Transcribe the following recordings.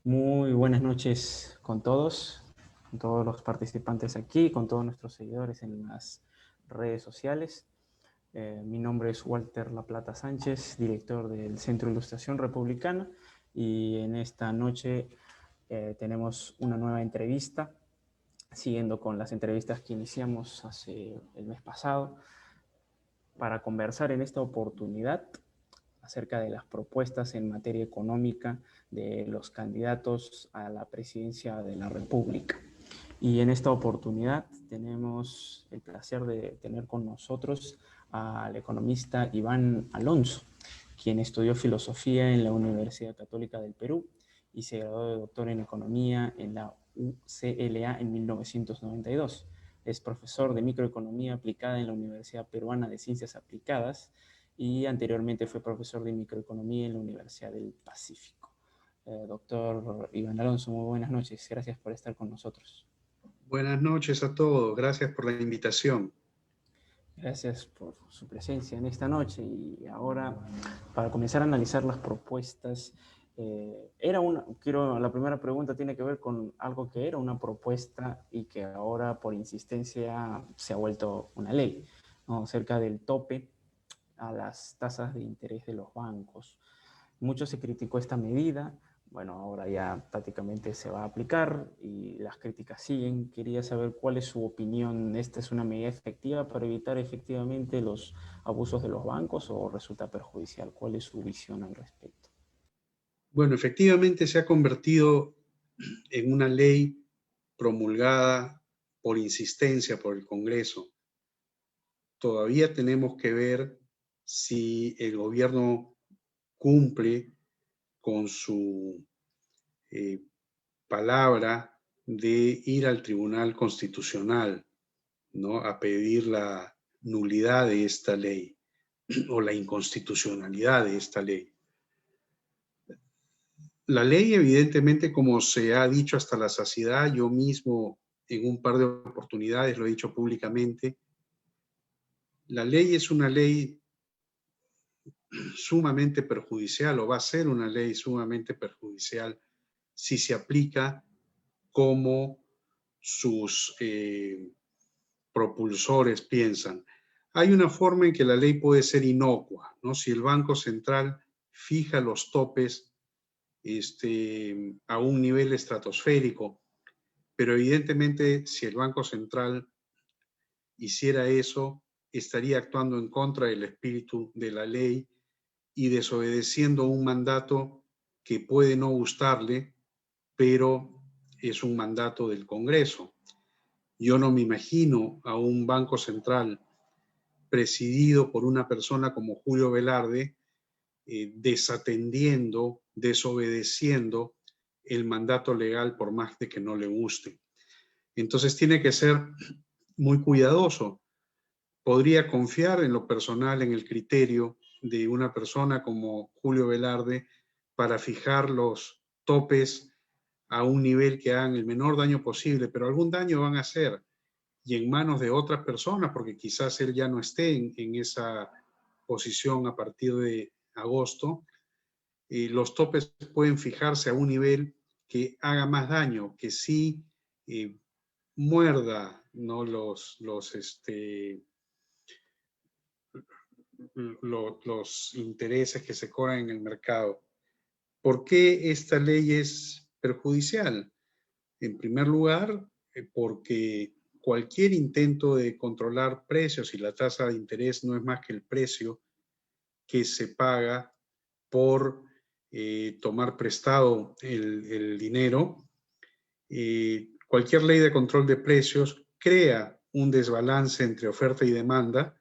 Muy buenas noches con todos los participantes aquí, con todos nuestros seguidores en las redes sociales. Mi nombre es Walter La Plata Sánchez, director del Centro de Ilustración Republicana, y en esta noche tenemos una nueva entrevista, siguiendo con las entrevistas que iniciamos hace el mes pasado, para conversar en esta oportunidad acerca de las propuestas en materia económica de los candidatos a la presidencia de la República. Y en esta oportunidad tenemos el placer de tener con nosotros al economista Iván Alonso, quien estudió filosofía en la Universidad Católica del Perú y se graduó de doctor en economía en la UCLA en 1992. Es profesor de microeconomía aplicada en la Universidad Peruana de Ciencias Aplicadas y anteriormente fue profesor de microeconomía en la Universidad del Pacífico. Doctor Iván Alonso, muy buenas noches. Gracias por estar con nosotros. Buenas noches a todos, gracias por la invitación. Gracias por su presencia en esta noche. Y ahora, para comenzar a analizar las propuestas, la primera pregunta tiene que ver con algo que era una propuesta y que ahora por insistencia se ha vuelto una ley, ¿no? Acerca del tope a las tasas de interés de los bancos. Mucho se criticó esta medida, bueno, ahora ya prácticamente se va a aplicar y las críticas siguen. Quería saber cuál es su opinión. ¿Esta es una medida efectiva para evitar efectivamente los abusos de los bancos o resulta perjudicial? ¿Cuál es su visión al respecto? Bueno, efectivamente se ha convertido en una ley promulgada por insistencia por el Congreso. Todavía tenemos que ver si el gobierno cumple con su eh, palabra de ir al Tribunal Constitucional, ¿no? A pedir la nulidad de esta ley o la inconstitucionalidad de esta ley. La ley, evidentemente, como se ha dicho hasta la saciedad, yo mismo en un par de oportunidades lo he dicho públicamente, la ley es una ley sumamente perjudicial o va a ser una ley sumamente perjudicial si se aplica como sus propulsores piensan. Hay una forma en que la ley puede ser inocua, ¿no? Si el Banco Central fija los topes a un nivel estratosférico, pero evidentemente si el Banco Central hiciera eso, estaría actuando en contra del espíritu de la ley y desobedeciendo un mandato que puede no gustarle, pero es un mandato del Congreso. Yo no me imagino a un Banco Central presidido por una persona como Julio Velarde desatendiendo, desobedeciendo el mandato legal por más de que no le guste. Entonces tiene que ser muy cuidadoso. Podría confiar en lo personal en el criterio de una persona como Julio Velarde para fijar los topes a un nivel que hagan el menor daño posible, pero algún daño van a hacer y en manos de otras personas, porque quizás él ya no esté en esa posición a partir de agosto, los topes pueden fijarse a un nivel que haga más daño, que sí muerda, ¿no? Los intereses que se cobran en el mercado. ¿Por qué esta ley es perjudicial? En primer lugar, porque cualquier intento de controlar precios y la tasa de interés no es más que el precio que se paga por tomar prestado el dinero. Cualquier ley de control de precios crea un desbalance entre oferta y demanda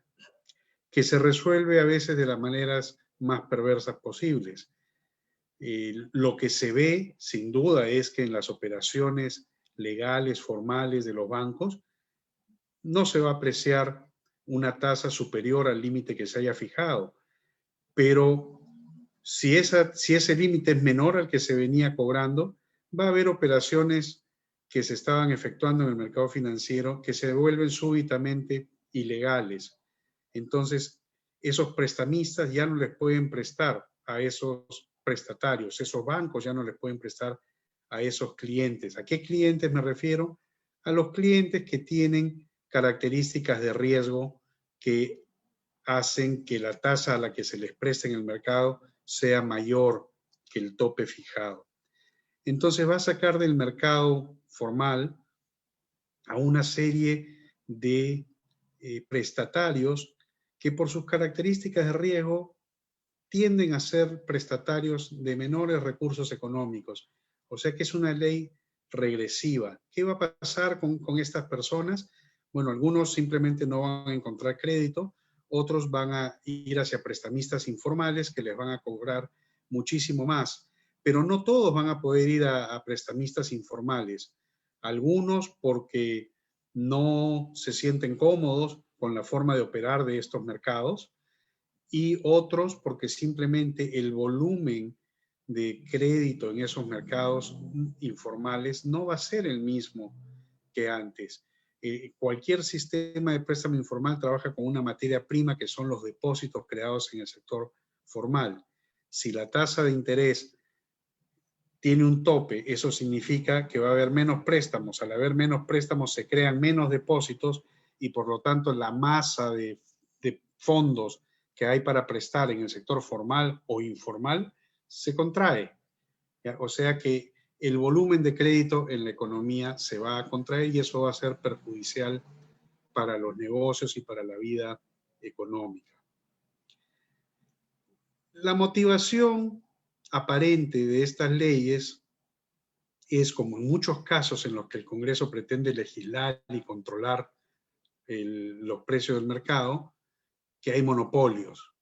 que se resuelve a veces de las maneras más perversas posibles. Lo que se ve, sin duda, es que en las operaciones legales, formales de los bancos, no se va a apreciar una tasa superior al límite que se haya fijado, pero si ese límite es menor al que se venía cobrando, va a haber operaciones que se estaban efectuando en el mercado financiero que se vuelven súbitamente ilegales. Entonces, esos prestamistas ya no les pueden prestar a esos prestatarios, esos bancos ya no les pueden prestar a esos clientes. ¿A qué clientes me refiero? A los clientes que tienen características de riesgo que hacen que la tasa a la que se les presta en el mercado sea mayor que el tope fijado. Entonces va a sacar del mercado formal a una serie de prestatarios que por sus características de riesgo tienden a ser prestatarios de menores recursos económicos. O sea que es una ley regresiva. ¿Qué va a pasar con estas personas? Bueno, algunos simplemente no van a encontrar crédito, otros van a ir hacia prestamistas informales que les van a cobrar muchísimo más, pero no todos van a poder ir a prestamistas informales. Algunos porque no se sienten cómodos con la forma de operar de estos mercados, y otros porque simplemente el volumen de crédito en esos mercados informales no va a ser el mismo que antes. Cualquier sistema de préstamo informal trabaja con una materia prima que son los depósitos creados en el sector formal. Si la tasa de interés tiene un tope, eso significa que va a haber menos préstamos. Al haber menos préstamos se crean menos depósitos y por lo tanto la masa de fondos que hay para prestar en el sector formal o informal se contrae. ¿Ya? O sea que el volumen de crédito en la economía se va a contraer y eso va a ser perjudicial para los negocios y para la vida económica. La motivación aparente de estas leyes es, como en muchos casos en los que el Congreso pretende legislar y controlar los precios del mercado, que hay monopolios.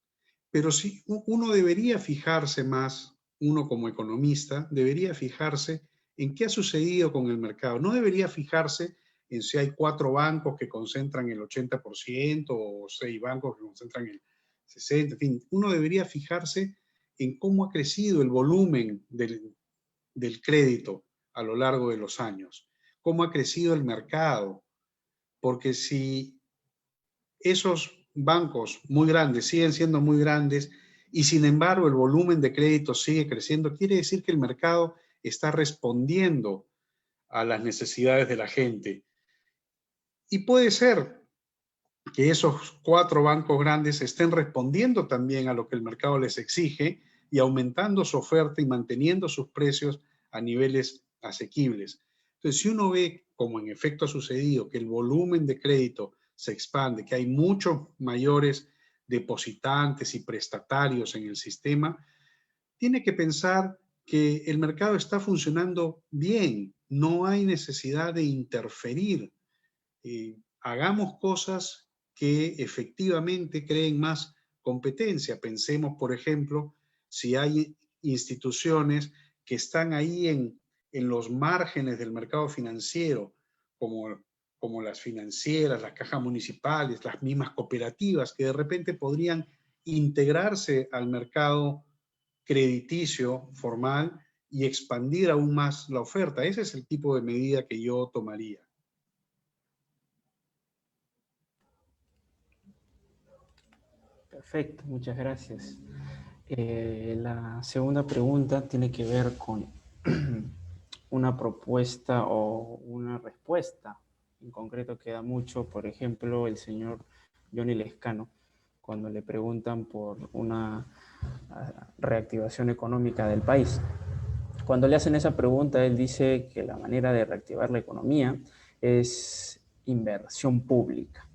Pero sí, uno debería fijarse más, uno como economista, debería fijarse en qué ha sucedido con el mercado. No debería fijarse en si hay 4 bancos que concentran el 80% o 6 bancos que concentran el 60%. En fin, uno debería fijarse en cómo ha crecido el volumen del crédito a lo largo de los años, cómo ha crecido el mercado, porque si esos bancos muy grandes siguen siendo muy grandes y sin embargo el volumen de crédito sigue creciendo, quiere decir que el mercado está respondiendo a las necesidades de la gente. Y puede ser que esos 4 bancos grandes estén respondiendo también a lo que el mercado les exige y aumentando su oferta y manteniendo sus precios a niveles asequibles. Entonces, si uno ve, como en efecto ha sucedido, que el volumen de crédito se expande, que hay muchos mayores depositantes y prestatarios en el sistema, tiene que pensar que el mercado está funcionando bien, no hay necesidad de interferir. Hagamos cosas que efectivamente creen más competencia. Pensemos, por ejemplo, si hay instituciones que están ahí en los márgenes del mercado financiero, como las financieras, las cajas municipales, las mismas cooperativas, que de repente podrían integrarse al mercado crediticio formal y expandir aún más la oferta. Ese es el tipo de medida que yo tomaría. Perfecto, muchas gracias. La segunda pregunta tiene que ver con una propuesta o una respuesta. En concreto queda mucho, por ejemplo, el señor Johnny Lescano, cuando le preguntan por una reactivación económica del país. Cuando le hacen esa pregunta, él dice que la manera de reactivar la economía es inversión pública,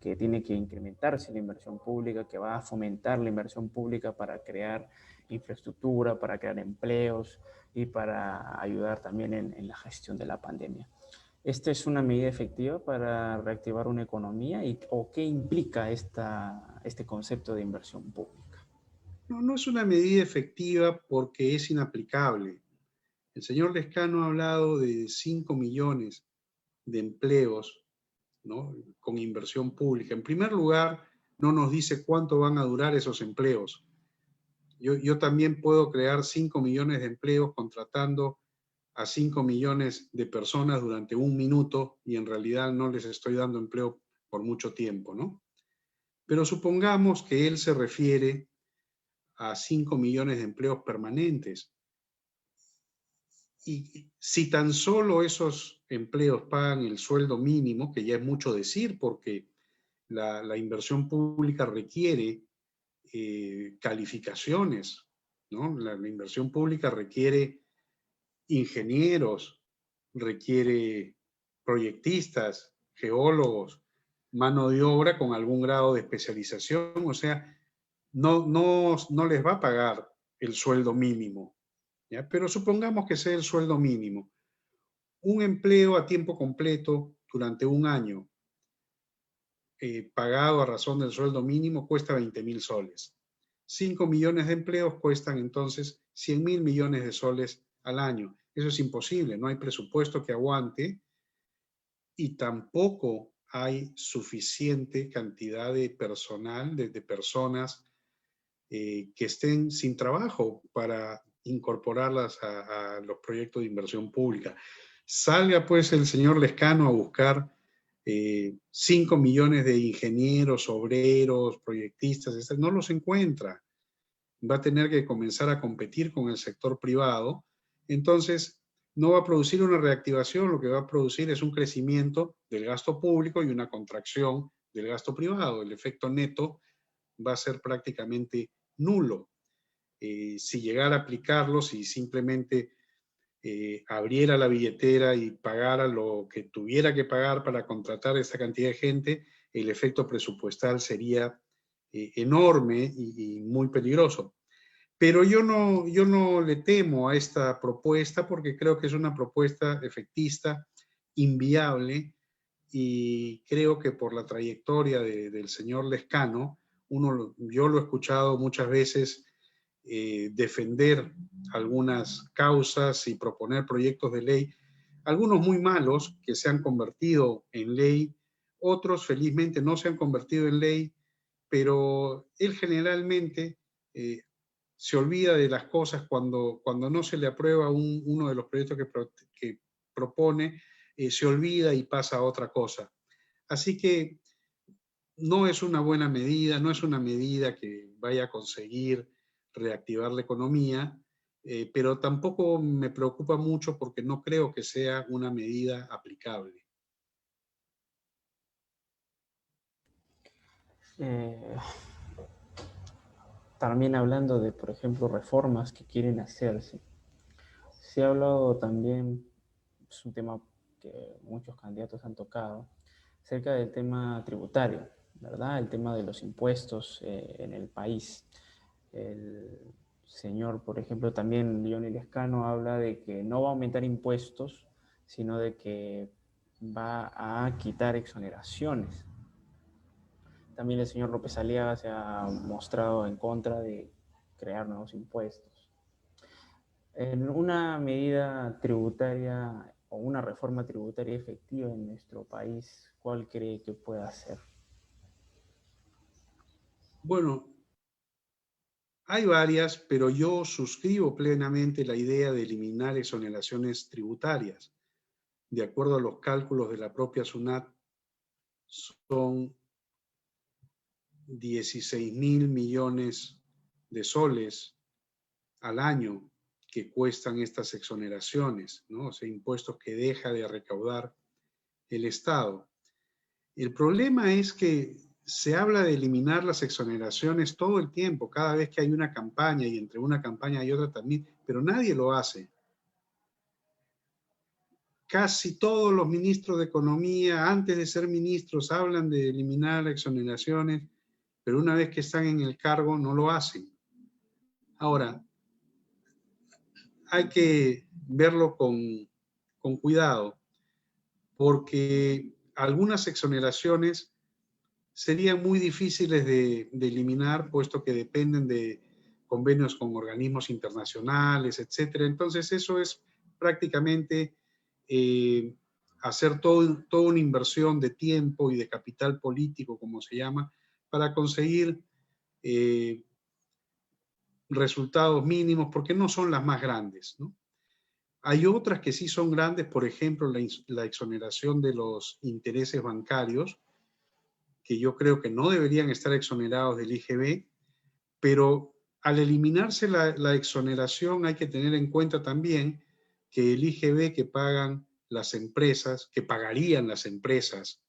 que tiene que incrementarse la inversión pública, que va a fomentar la inversión pública para crear infraestructura, para crear empleos y para ayudar también en la gestión de la pandemia. ¿Esta es una medida efectiva para reactivar una economía o qué implica este concepto de inversión pública? No, no es una medida efectiva porque es inaplicable. El señor Lescano ha hablado de 5 millones de empleos, ¿no?, con inversión pública. En primer lugar, no nos dice cuánto van a durar esos empleos. Yo también puedo crear 5 millones de empleos contratando a 5 millones de personas durante 1 minuto y en realidad no les estoy dando empleo por mucho tiempo, ¿no? Pero supongamos que él se refiere a 5 millones de empleos permanentes. Y si tan solo esos empleos pagan el sueldo mínimo, que ya es mucho decir porque la inversión pública requiere calificaciones, ¿no? La inversión pública requiere ingenieros, requiere proyectistas, geólogos, mano de obra con algún grado de especialización, o sea, no les va a pagar el sueldo mínimo, ¿ya? Pero supongamos que sea el sueldo mínimo. Un empleo a tiempo completo durante un año, pagado a razón del sueldo mínimo, cuesta 20.000 soles. 5 millones de empleos cuestan entonces 100.000 millones de soles al año. Eso es imposible, no hay presupuesto que aguante y tampoco hay suficiente cantidad de personal, de personas que estén sin trabajo para incorporarlas a los proyectos de inversión pública. Salga pues el señor Lescano a buscar 5 millones de ingenieros, obreros, proyectistas, no los encuentra. Va a tener que comenzar a competir con el sector privado. Entonces, no va a producir una reactivación, lo que va a producir es un crecimiento del gasto público y una contracción del gasto privado. El efecto neto va a ser prácticamente nulo. Si llegara a aplicarlo, si simplemente abriera la billetera y pagara lo que tuviera que pagar para contratar esa cantidad de gente, el efecto presupuestal sería enorme y muy peligroso. Pero yo no le temo a esta propuesta porque creo que es una propuesta efectista, inviable, y creo que por la trayectoria del señor Lescano, yo lo he escuchado muchas veces defender algunas causas y proponer proyectos de ley, algunos muy malos que se han convertido en ley, otros felizmente no se han convertido en ley, pero él generalmente se olvida de las cosas cuando no se le aprueba uno de los proyectos que propone, se olvida y pasa a otra cosa. Así que no es una buena medida, no es una medida que vaya a conseguir reactivar la economía, pero tampoco me preocupa mucho porque no creo que sea una medida aplicable. Eh, También hablando de, por ejemplo, reformas que quieren hacerse. Se ha hablado también, es un tema que muchos candidatos han tocado, acerca del tema tributario, ¿verdad? El tema de los impuestos en el país. El señor, por ejemplo, también Leonel Lescano habla de que no va a aumentar impuestos, sino de que va a quitar exoneraciones. También el señor López Aliaga se ha mostrado en contra de crear nuevos impuestos. En una medida tributaria o una reforma tributaria efectiva en nuestro país, ¿cuál cree que pueda ser? Bueno, hay varias, pero yo suscribo plenamente la idea de eliminar exoneraciones tributarias. De acuerdo a los cálculos de la propia SUNAT, son 16.000 millones de soles al año que cuestan estas exoneraciones, ¿no? O sea, impuestos que deja de recaudar el Estado. El problema es que se habla de eliminar las exoneraciones todo el tiempo, cada vez que hay una campaña y entre una campaña y otra también, pero nadie lo hace. Casi todos los ministros de Economía, antes de ser ministros, hablan de eliminar exoneraciones, pero una vez que están en el cargo no lo hacen. Ahora, hay que verlo con cuidado, porque algunas exoneraciones serían muy difíciles de eliminar, puesto que dependen de convenios con organismos internacionales, etcétera. Entonces, eso es prácticamente hacer toda una inversión de tiempo y de capital político, como se llama, para conseguir resultados mínimos, porque no son las más grandes, ¿no? Hay otras que sí son grandes, por ejemplo, la exoneración de los intereses bancarios, que yo creo que no deberían estar exonerados del IGB, pero al eliminarse la exoneración hay que tener en cuenta también que el IGB que pagan las empresas, que pagarían las empresas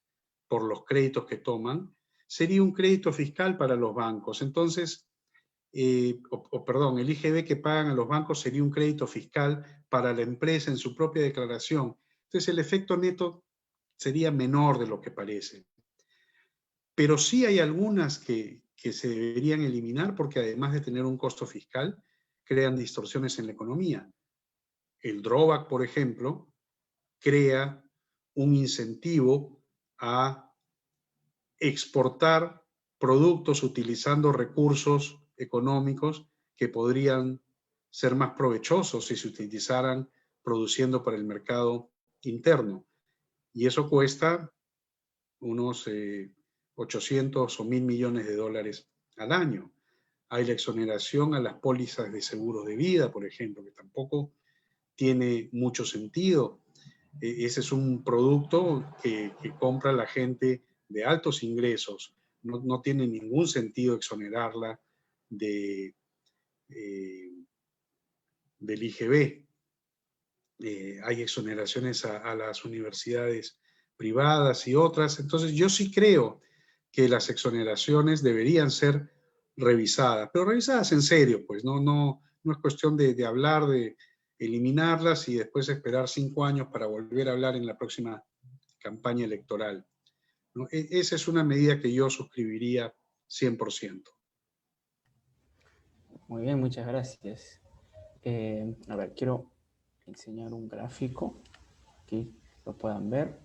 por los créditos que toman, sería un crédito fiscal para los bancos. Entonces, perdón, el IGB que pagan a los bancos sería un crédito fiscal para la empresa en su propia declaración. Entonces, el efecto neto sería menor de lo que parece. Pero sí hay algunas que se deberían eliminar porque además de tener un costo fiscal, crean distorsiones en la economía. El drawback, por ejemplo, crea un incentivo a exportar productos utilizando recursos económicos que podrían ser más provechosos si se utilizaran produciendo para el mercado interno. Y eso cuesta unos 800 o 1.000 millones de dólares al año. Hay la exoneración a las pólizas de seguros de vida, por ejemplo, que tampoco tiene mucho sentido. Ese es un producto que compra la gente de altos ingresos. No tiene ningún sentido exonerarla de, del IGB. Hay exoneraciones a las universidades privadas y otras. Entonces, yo sí creo que las exoneraciones deberían ser revisadas, pero revisadas en serio, pues no es cuestión de hablar, de eliminarlas y después esperar 5 años para volver a hablar en la próxima campaña electoral, ¿no? Esa es una medida que yo suscribiría 100%. Muy bien, muchas gracias. A ver, quiero enseñar un gráfico, aquí lo puedan ver.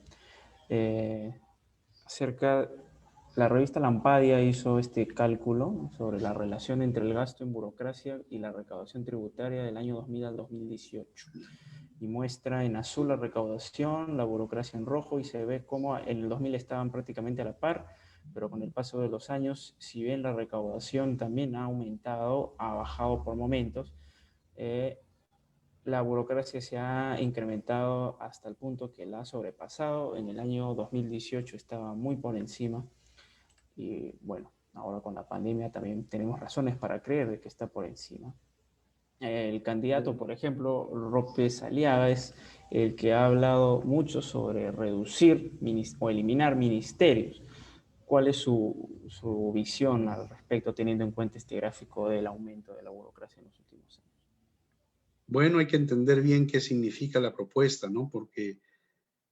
Acerca, la revista Lampadia hizo este cálculo sobre la relación entre el gasto en burocracia y la recaudación tributaria del año 2000 al 2018. Y muestra en azul la recaudación, la burocracia en rojo, y se ve cómo en el 2000 estaban prácticamente a la par, pero con el paso de los años, si bien la recaudación también ha aumentado, ha bajado por momentos, la burocracia se ha incrementado hasta el punto que la ha sobrepasado. En el año 2018 estaba muy por encima y bueno, ahora con la pandemia también tenemos razones para creer de que está por encima. El candidato, por ejemplo, López Aliaga, es el que ha hablado mucho sobre reducir o eliminar ministerios. ¿Cuál es su visión al respecto, teniendo en cuenta este gráfico del aumento de la burocracia en los últimos años? Bueno, hay que entender bien qué significa la propuesta, ¿no? Porque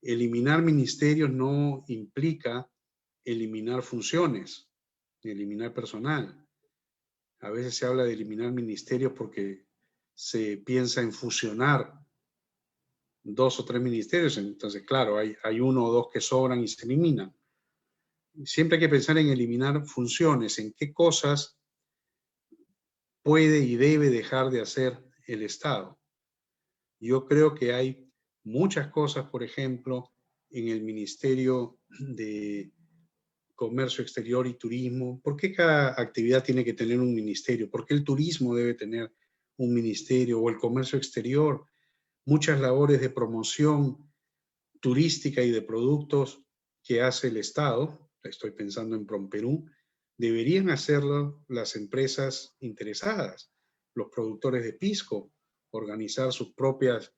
eliminar ministerios no implica eliminar funciones, eliminar personal. A veces se habla de eliminar ministerios porque se piensa en fusionar 2 o 3 ministerios. Entonces, claro, hay 1 o 2 que sobran y se eliminan. Siempre hay que pensar en eliminar funciones, en qué cosas puede y debe dejar de hacer el Estado. Yo creo que hay muchas cosas, por ejemplo, en el Ministerio de Comercio Exterior y Turismo. ¿Por qué cada actividad tiene que tener un ministerio? ¿Por qué el turismo debe tener un ministerio o el comercio exterior? Muchas labores de promoción turística y de productos que hace el Estado, estoy pensando en PROMPERÚ, deberían hacerlo las empresas interesadas, los productores de pisco, organizar sus propias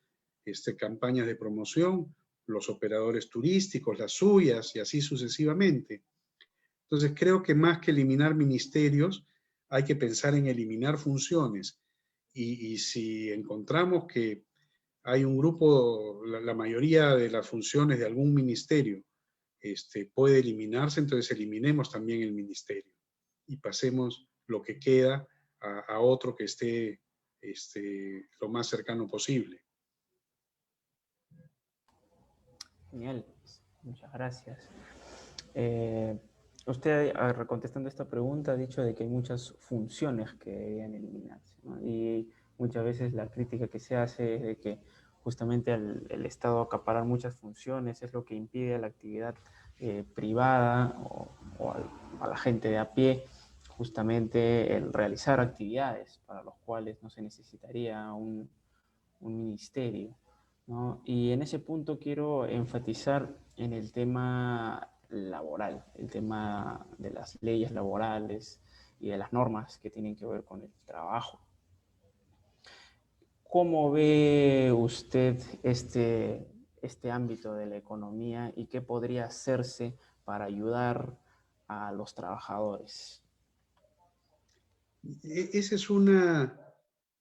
campañas de promoción, los operadores turísticos, las suyas y así sucesivamente. Entonces creo que más que eliminar ministerios, hay que pensar en eliminar funciones. Y si encontramos que hay un grupo, la mayoría de las funciones de algún ministerio puede eliminarse, entonces eliminemos también el ministerio y pasemos lo que queda a otro que esté lo más cercano posible. Genial, muchas gracias. Usted, contestando esta pregunta, ha dicho de que hay muchas funciones que deberían eliminarse, ¿no? Y muchas veces la crítica que se hace es de que justamente el Estado acaparar muchas funciones es lo que impide a la actividad privada a la gente de a pie justamente el realizar actividades para los cuales no se necesitaría un ministerio, ¿no? Y en ese punto quiero enfatizar en el tema laboral, el tema de las leyes laborales y de las normas que tienen que ver con el trabajo. ¿Cómo ve usted este ámbito de la economía y qué podría hacerse para ayudar a los trabajadores? Esa es una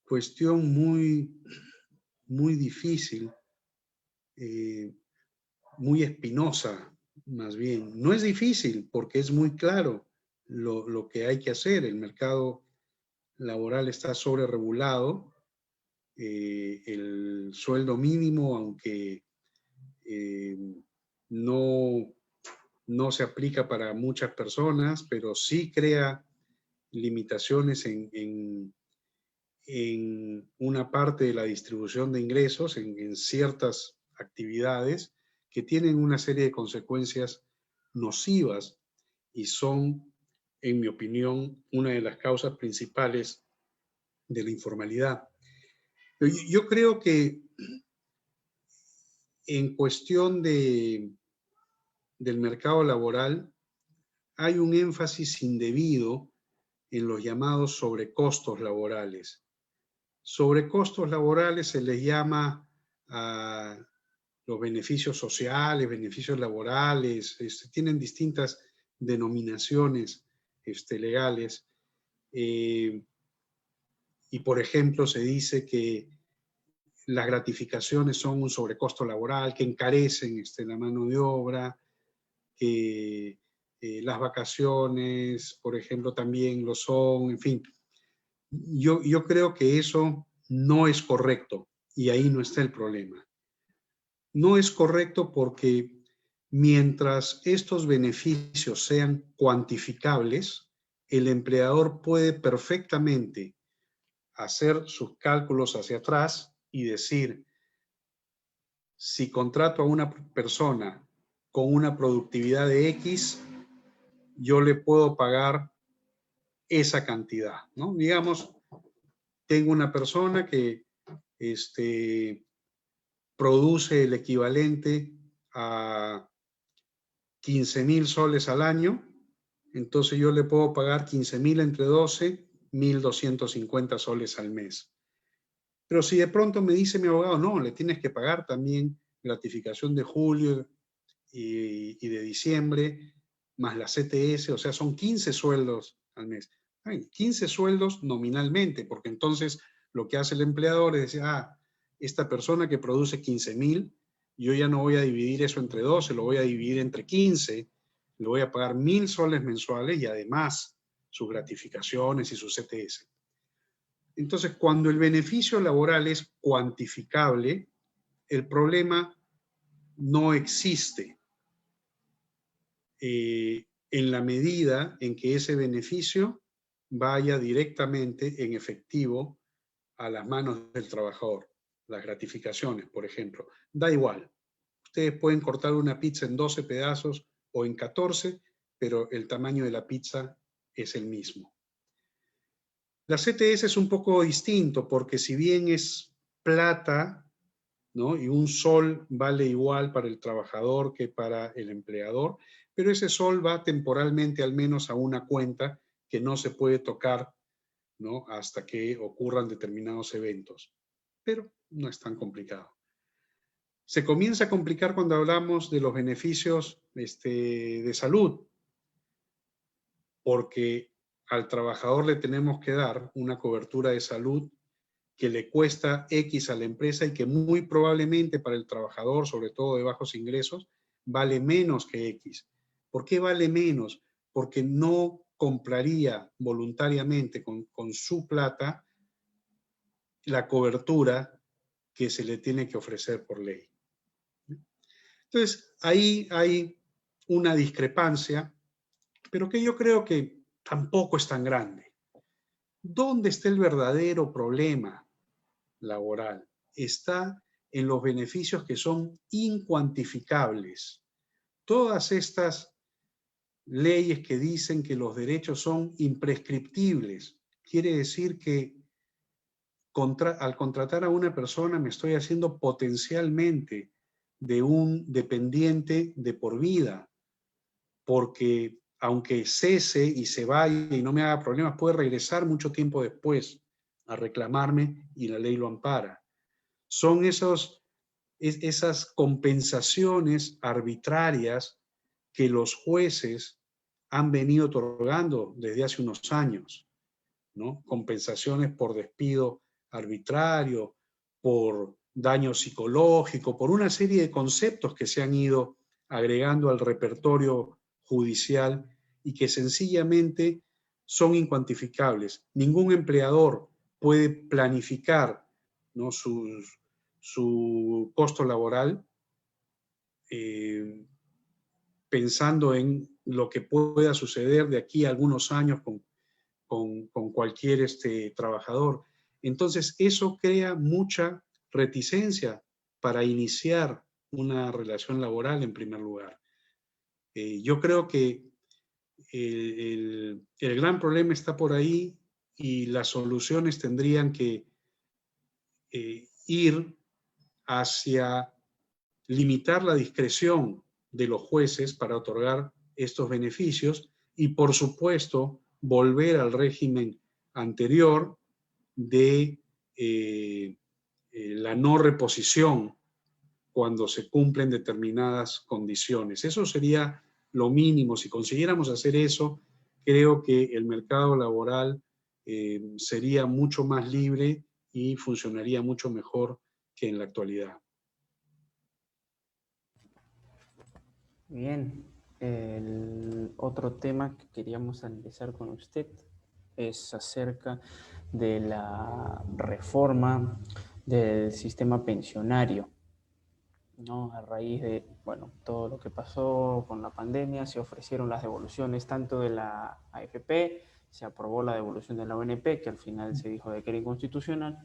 cuestión muy difícil, eh, muy espinosa, más bien. No es difícil porque es muy claro lo que hay que hacer. El mercado laboral está sobreregulado. El sueldo mínimo, aunque eh, no, no se aplica para muchas personas, pero sí crea limitaciones en una parte de la distribución de ingresos, en ciertas actividades que tienen una serie de consecuencias nocivas y son, en mi opinión, una de las causas principales de la informalidad. Yo creo que en cuestión del mercado laboral hay un énfasis indebido en los llamados sobrecostos laborales. Sobrecostos laborales se les llama a los beneficios sociales, beneficios laborales, tienen distintas denominaciones legales. Y, por ejemplo, se dice que las gratificaciones son un sobrecosto laboral, que encarecen la mano de obra, que las vacaciones, por ejemplo, también lo son, en fin. Yo creo que eso no es correcto y ahí no está el problema. No es correcto porque mientras estos beneficios sean cuantificables, el empleador puede perfectamente hacer sus cálculos hacia atrás y decir, si contrato a una persona con una productividad de X, yo le puedo pagar esa cantidad, ¿no? Digamos, tengo una persona que produce el equivalente a 15,000 soles al año, entonces yo le puedo pagar 15,000 entre 12, 1,250 soles al mes. Pero si de pronto me dice mi abogado, no, le tienes que pagar también gratificación de julio y de diciembre, más la CTS, o sea, son 15 sueldos al mes. 15 sueldos nominalmente, porque entonces lo que hace el empleador es decir, esta persona que produce 15,000, yo ya no voy a dividir eso entre 12, lo voy a dividir entre 15, le voy a pagar 1,000 soles mensuales y además sus gratificaciones y su CTS. Entonces, cuando el beneficio laboral es cuantificable, el problema no existe en la medida en que ese beneficio vaya directamente en efectivo a las manos del trabajador. Las gratificaciones, por ejemplo. Da igual. Ustedes pueden cortar una pizza en 12 pedazos o en 14, pero el tamaño de la pizza es el mismo. La CTS es un poco distinto porque si bien es plata, ¿no? Y un sol vale igual para el trabajador que para el empleador, pero ese sol va temporalmente al menos a una cuenta que no se puede tocar, ¿no? Hasta que ocurran determinados eventos. Pero no es tan complicado. Se comienza a complicar cuando hablamos de los beneficios de salud, porque al trabajador le tenemos que dar una cobertura de salud que le cuesta X a la empresa y que muy probablemente para el trabajador, sobre todo de bajos ingresos, vale menos que X. ¿Por qué vale menos? Porque no compraría voluntariamente con su plata la cobertura que se le tiene que ofrecer por ley. Entonces, ahí hay una discrepancia, pero que yo creo que tampoco es tan grande. ¿Dónde está el verdadero problema laboral? Está en los beneficios que son incuantificables. Todas estas leyes que dicen que los derechos son imprescriptibles, quiere decir que al contratar a una persona me estoy haciendo potencialmente de un dependiente de por vida, porque aunque cese y se vaya y no me haga problemas, puede regresar mucho tiempo después a reclamarme y la ley lo ampara. son esas compensaciones arbitrarias que los jueces han venido otorgando desde hace unos años, ¿no? Compensaciones por despido arbitrario, por daño psicológico, por una serie de conceptos que se han ido agregando al repertorio judicial y que sencillamente son incuantificables. Ningún empleador puede planificar, ¿no?, su costo laboral pensando en lo que pueda suceder de aquí a algunos años con cualquier trabajador. Entonces, eso crea mucha reticencia para iniciar una relación laboral en primer lugar. Yo creo que el gran problema está por ahí y las soluciones tendrían que ir hacia limitar la discreción de los jueces para otorgar estos beneficios y, por supuesto, volver al régimen anterior de la no reposición cuando se cumplen determinadas condiciones. Eso sería lo mínimo. Si consiguiéramos hacer eso, creo que el mercado laboral sería mucho más libre y funcionaría mucho mejor que en la actualidad. Bien, el otro tema que queríamos analizar con usted es acerca de la reforma del sistema pensionario, ¿no? A raíz de, bueno, todo lo que pasó con la pandemia, se ofrecieron las devoluciones tanto de la AFP, se aprobó la devolución de la ONP, que al final se dijo de que era inconstitucional,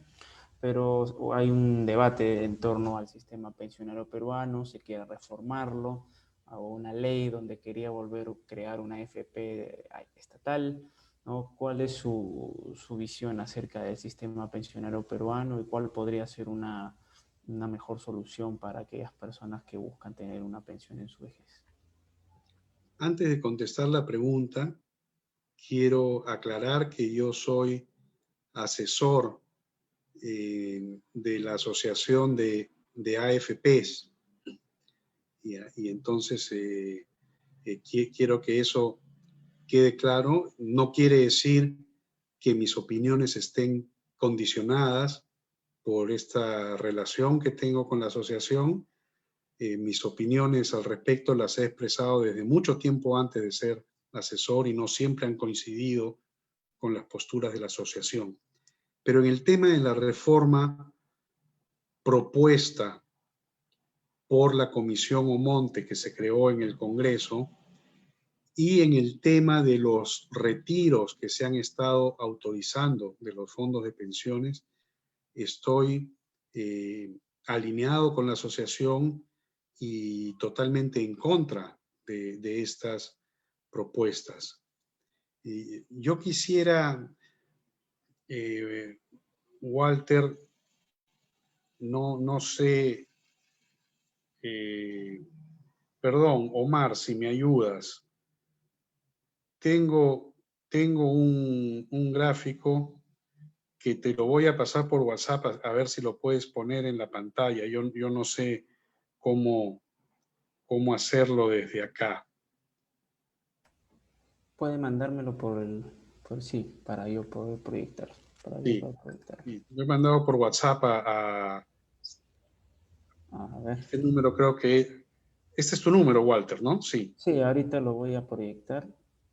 pero hay un debate en torno al sistema pensionario peruano, se quiere reformarlo, a una ley donde quería volver a crear una AFP estatal, ¿no? ¿Cuál es su visión acerca del sistema pensionario peruano y cuál podría ser una mejor solución para aquellas personas que buscan tener una pensión en su vejez? Antes de contestar la pregunta, quiero aclarar que yo soy asesor de la Asociación de AFPs y entonces quiero que eso quede claro. No quiere decir que mis opiniones estén condicionadas por esta relación que tengo con la asociación. Mis opiniones al respecto las he expresado desde mucho tiempo antes de ser asesor y no siempre han coincidido con las posturas de la asociación. Pero en el tema de la reforma propuesta por la Comisión Omonte que se creó en el Congreso y en el tema de los retiros que se han estado autorizando de los fondos de pensiones, estoy alineado con la asociación y totalmente en contra de estas propuestas. Yo quisiera, Walter, no sé, perdón, Omar, si me ayudas. Tengo un gráfico que te lo voy a pasar por WhatsApp a ver si lo puedes poner en la pantalla. Yo no sé cómo hacerlo desde acá. Puede mandármelo sí, para yo poder proyectar. Para yo Sí, poder proyectar. lo he mandado por WhatsApp a A ver. este número, creo que este es tu número, Walter, ¿no? Sí. Sí, ahorita lo voy a proyectar.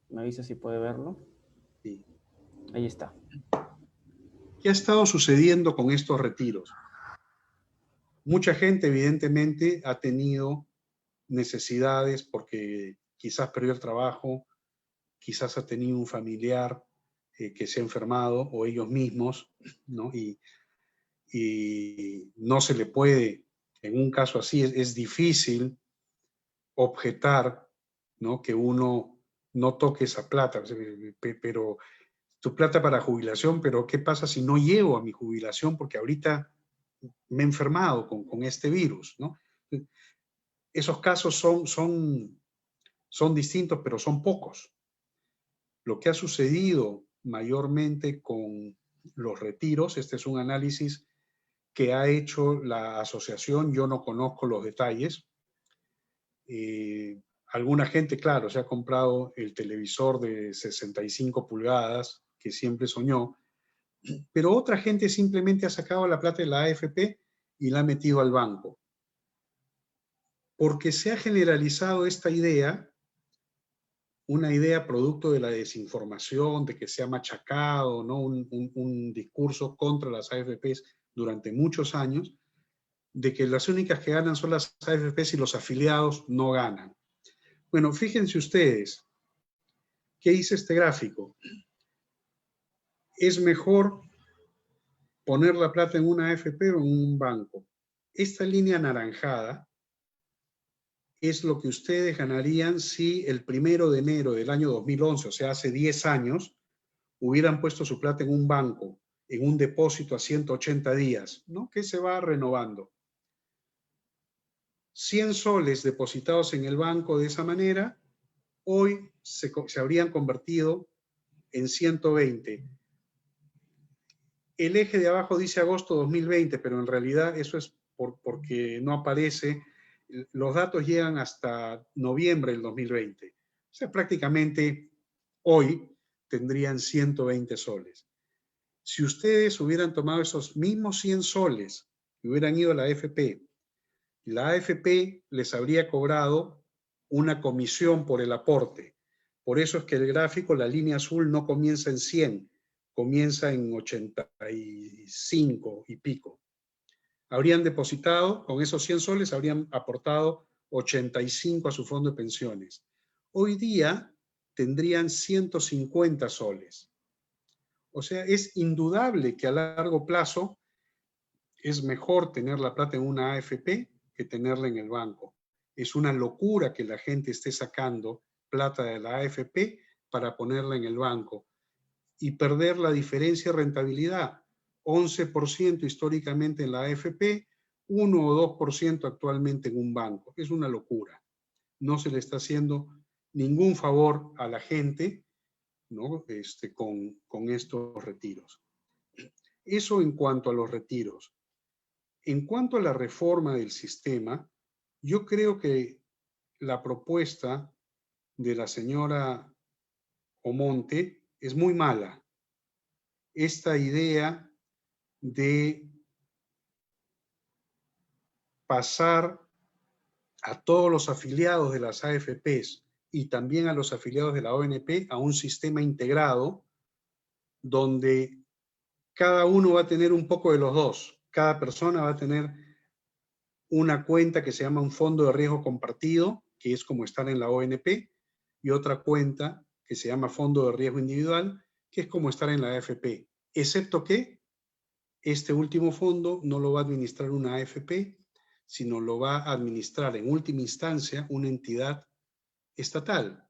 Me avisa si puede verlo. Sí. Ahí está. ¿Qué ha estado sucediendo con estos retiros? Mucha gente, evidentemente, ha tenido necesidades porque quizás perdió el trabajo, quizás ha tenido un familiar que se ha enfermado o ellos mismos, ¿no? Y no se le puede, en un caso así, es difícil objetar, ¿no?, que uno no toque esa plata, pero tu plata para jubilación, pero ¿qué pasa si no llego a mi jubilación porque ahorita me he enfermado con este virus, ¿no? Esos casos son distintos, pero son pocos. Lo que ha sucedido mayormente con los retiros, este es un análisis que ha hecho la asociación. Yo no conozco los detalles. Alguna gente, claro, se ha comprado el televisor de 65 pulgadas que siempre soñó, pero otra gente simplemente ha sacado la plata de la AFP y la ha metido al banco. Porque se ha generalizado esta idea, una idea producto de la desinformación, de que se ha machacado, ¿no? un discurso contra las AFPs durante muchos años, de que las únicas que ganan son las AFPs y los afiliados no ganan. Bueno, fíjense ustedes, ¿qué dice este gráfico? Es mejor poner la plata en una AFP o en un banco. Esta línea anaranjada es lo que ustedes ganarían si el 1 de enero del año 2011, o sea, hace 10 años, hubieran puesto su plata en un banco, en un depósito a 180 días, ¿no? Que se va renovando. 100 soles depositados en el banco de esa manera, hoy se habrían convertido en 120. El eje de abajo dice agosto 2020, pero en realidad eso es porque no aparece. Los datos llegan hasta noviembre del 2020. O sea, prácticamente hoy tendrían 120 soles. Si ustedes hubieran tomado esos mismos 100 soles y hubieran ido a la AFP les habría cobrado una comisión por el aporte. Por eso es que el gráfico, la línea azul, no comienza en 100, comienza en 85 y pico. Habrían depositado, con esos 100 soles, habrían aportado 85 a su fondo de pensiones. Hoy día tendrían 150 soles. O sea, es indudable que a largo plazo es mejor tener la plata en una AFP que tenerla en el banco. Es una locura que la gente esté sacando plata de la AFP para ponerla en el banco y perder la diferencia de rentabilidad. 11% históricamente en la AFP, 1 o 2% actualmente en un banco. Es una locura. No se le está haciendo ningún favor a la gente, ¿no? con estos retiros. Eso en cuanto a los retiros. En cuanto a la reforma del sistema, yo creo que la propuesta de la señora Omonte es muy mala. Esta idea de pasar a todos los afiliados de las AFPs y también a los afiliados de la ONP a un sistema integrado donde cada uno va a tener un poco de los dos. Cada persona va a tener una cuenta que se llama un fondo de riesgo compartido, que es como estar en la ONP, y otra cuenta que se llama fondo de riesgo individual, que es como estar en la AFP, excepto que este último fondo no lo va a administrar una AFP, sino lo va a administrar en última instancia una entidad estatal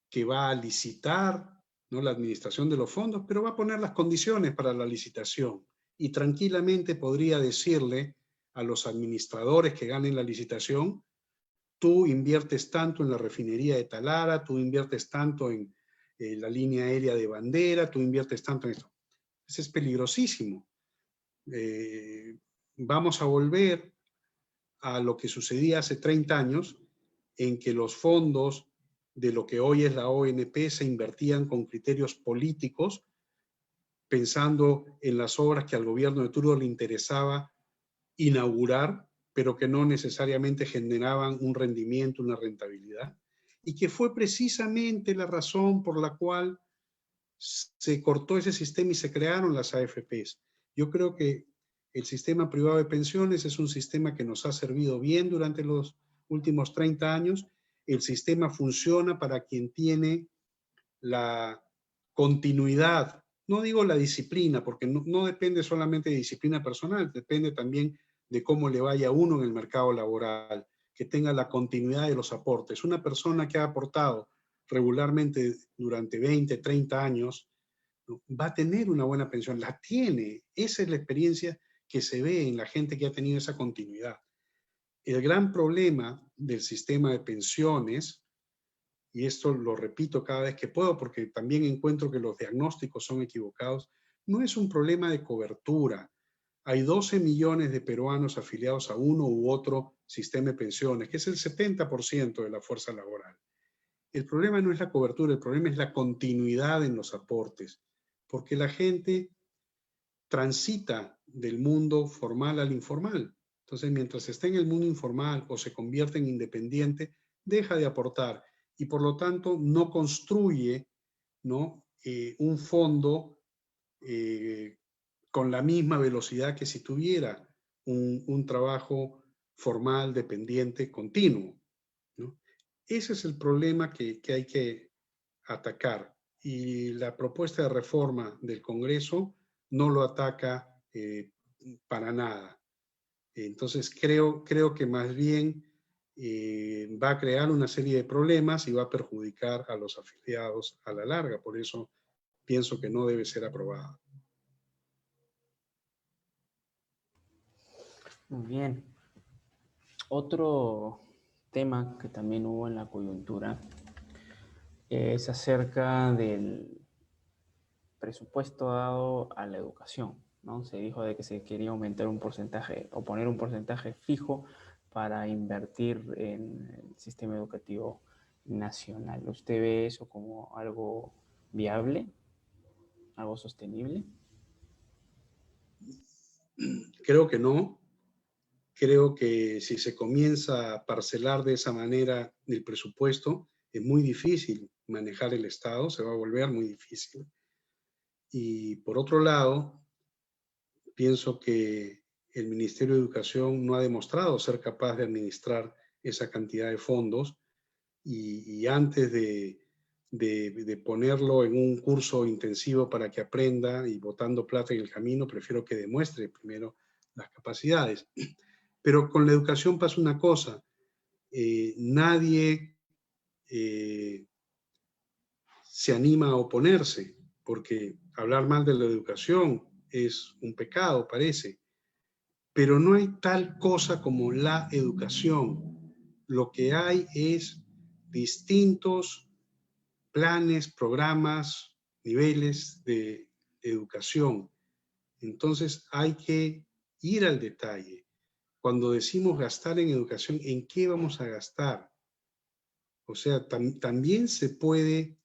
que va a licitar, ¿no?, la administración de los fondos, pero va a poner las condiciones para la licitación y tranquilamente podría decirle a los administradores que ganen la licitación: tú inviertes tanto en la refinería de Talara, tú inviertes tanto en la línea aérea de Bandera, tú inviertes tanto en esto. Eso es peligrosísimo. Vamos a volver a lo que sucedía hace 30 años, en que los fondos de lo que hoy es la ONP se invertían con criterios políticos, pensando en las obras que al gobierno de turno le interesaba inaugurar, pero que no necesariamente generaban un rendimiento, una rentabilidad, y que fue precisamente la razón por la cual se cortó ese sistema y se crearon las AFPs. Yo creo que el sistema privado de pensiones es un sistema que nos ha servido bien durante los últimos 30 años. El sistema funciona para quien tiene la continuidad, no digo la disciplina, porque no depende solamente de disciplina personal, depende también de cómo le vaya a uno en el mercado laboral, que tenga la continuidad de los aportes. Una persona que ha aportado regularmente durante 20, 30 años, va a tener una buena pensión, la tiene. Esa es la experiencia que se ve en la gente que ha tenido esa continuidad. El gran problema del sistema de pensiones, y esto lo repito cada vez que puedo porque también encuentro que los diagnósticos son equivocados, no es un problema de cobertura. hay 12 millones de peruanos afiliados a uno u otro sistema de pensiones, que es el 70% de la fuerza laboral. El problema no es la cobertura, el problema es la continuidad en los aportes, porque la gente transita del mundo formal al informal. Entonces, mientras esté en el mundo informal o se convierte en independiente, deja de aportar y por lo tanto no construye, ¿no? Un fondo con la misma velocidad que si tuviera un trabajo formal, dependiente, continuo, ¿no? Ese es el problema que hay que atacar. Y la propuesta de reforma del Congreso no lo ataca para nada. Entonces creo que más bien va a crear una serie de problemas y va a perjudicar a los afiliados a la larga. Por eso pienso que no debe ser aprobada. Muy bien. Otro tema que también hubo en la coyuntura es acerca del presupuesto dado a la educación, ¿no? Se dijo de que se quería aumentar un porcentaje o poner un porcentaje fijo para invertir en el sistema educativo nacional. ¿Usted ve eso como algo viable, algo sostenible? Creo que no. Creo que si se comienza a parcelar de esa manera el presupuesto, es muy difícil manejar el Estado, se va a volver muy difícil. Y por otro lado, pienso que el Ministerio de Educación no ha demostrado ser capaz de administrar esa cantidad de fondos y antes de ponerlo en un curso intensivo para que aprenda y botando plata en el camino, prefiero que demuestre primero las capacidades. Pero con la educación pasa una cosa, nadie se anima a oponerse, porque hablar mal de la educación es un pecado, parece, pero no hay tal cosa como la educación. Lo que hay es distintos planes, programas, niveles de educación. Entonces hay que ir al detalle. Cuando decimos gastar en educación, ¿en qué vamos a gastar? O sea, también se puede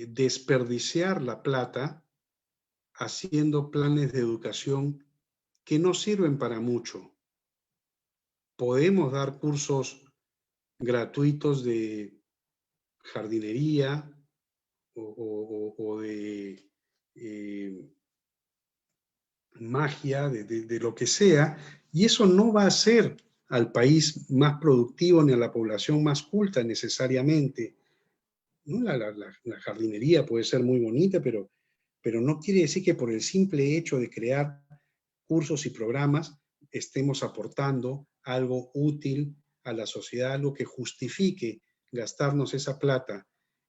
desperdiciar la plata haciendo planes de educación que no sirven para mucho. Podemos dar cursos gratuitos de jardinería o de magia, de lo que sea, y eso no va a hacer al país más productivo ni a la población más culta necesariamente. ¿No? La jardinería puede ser muy bonita, pero no quiere decir que por el simple hecho de crear cursos y programas estemos aportando algo útil a la sociedad, algo que justifique gastarnos esa plata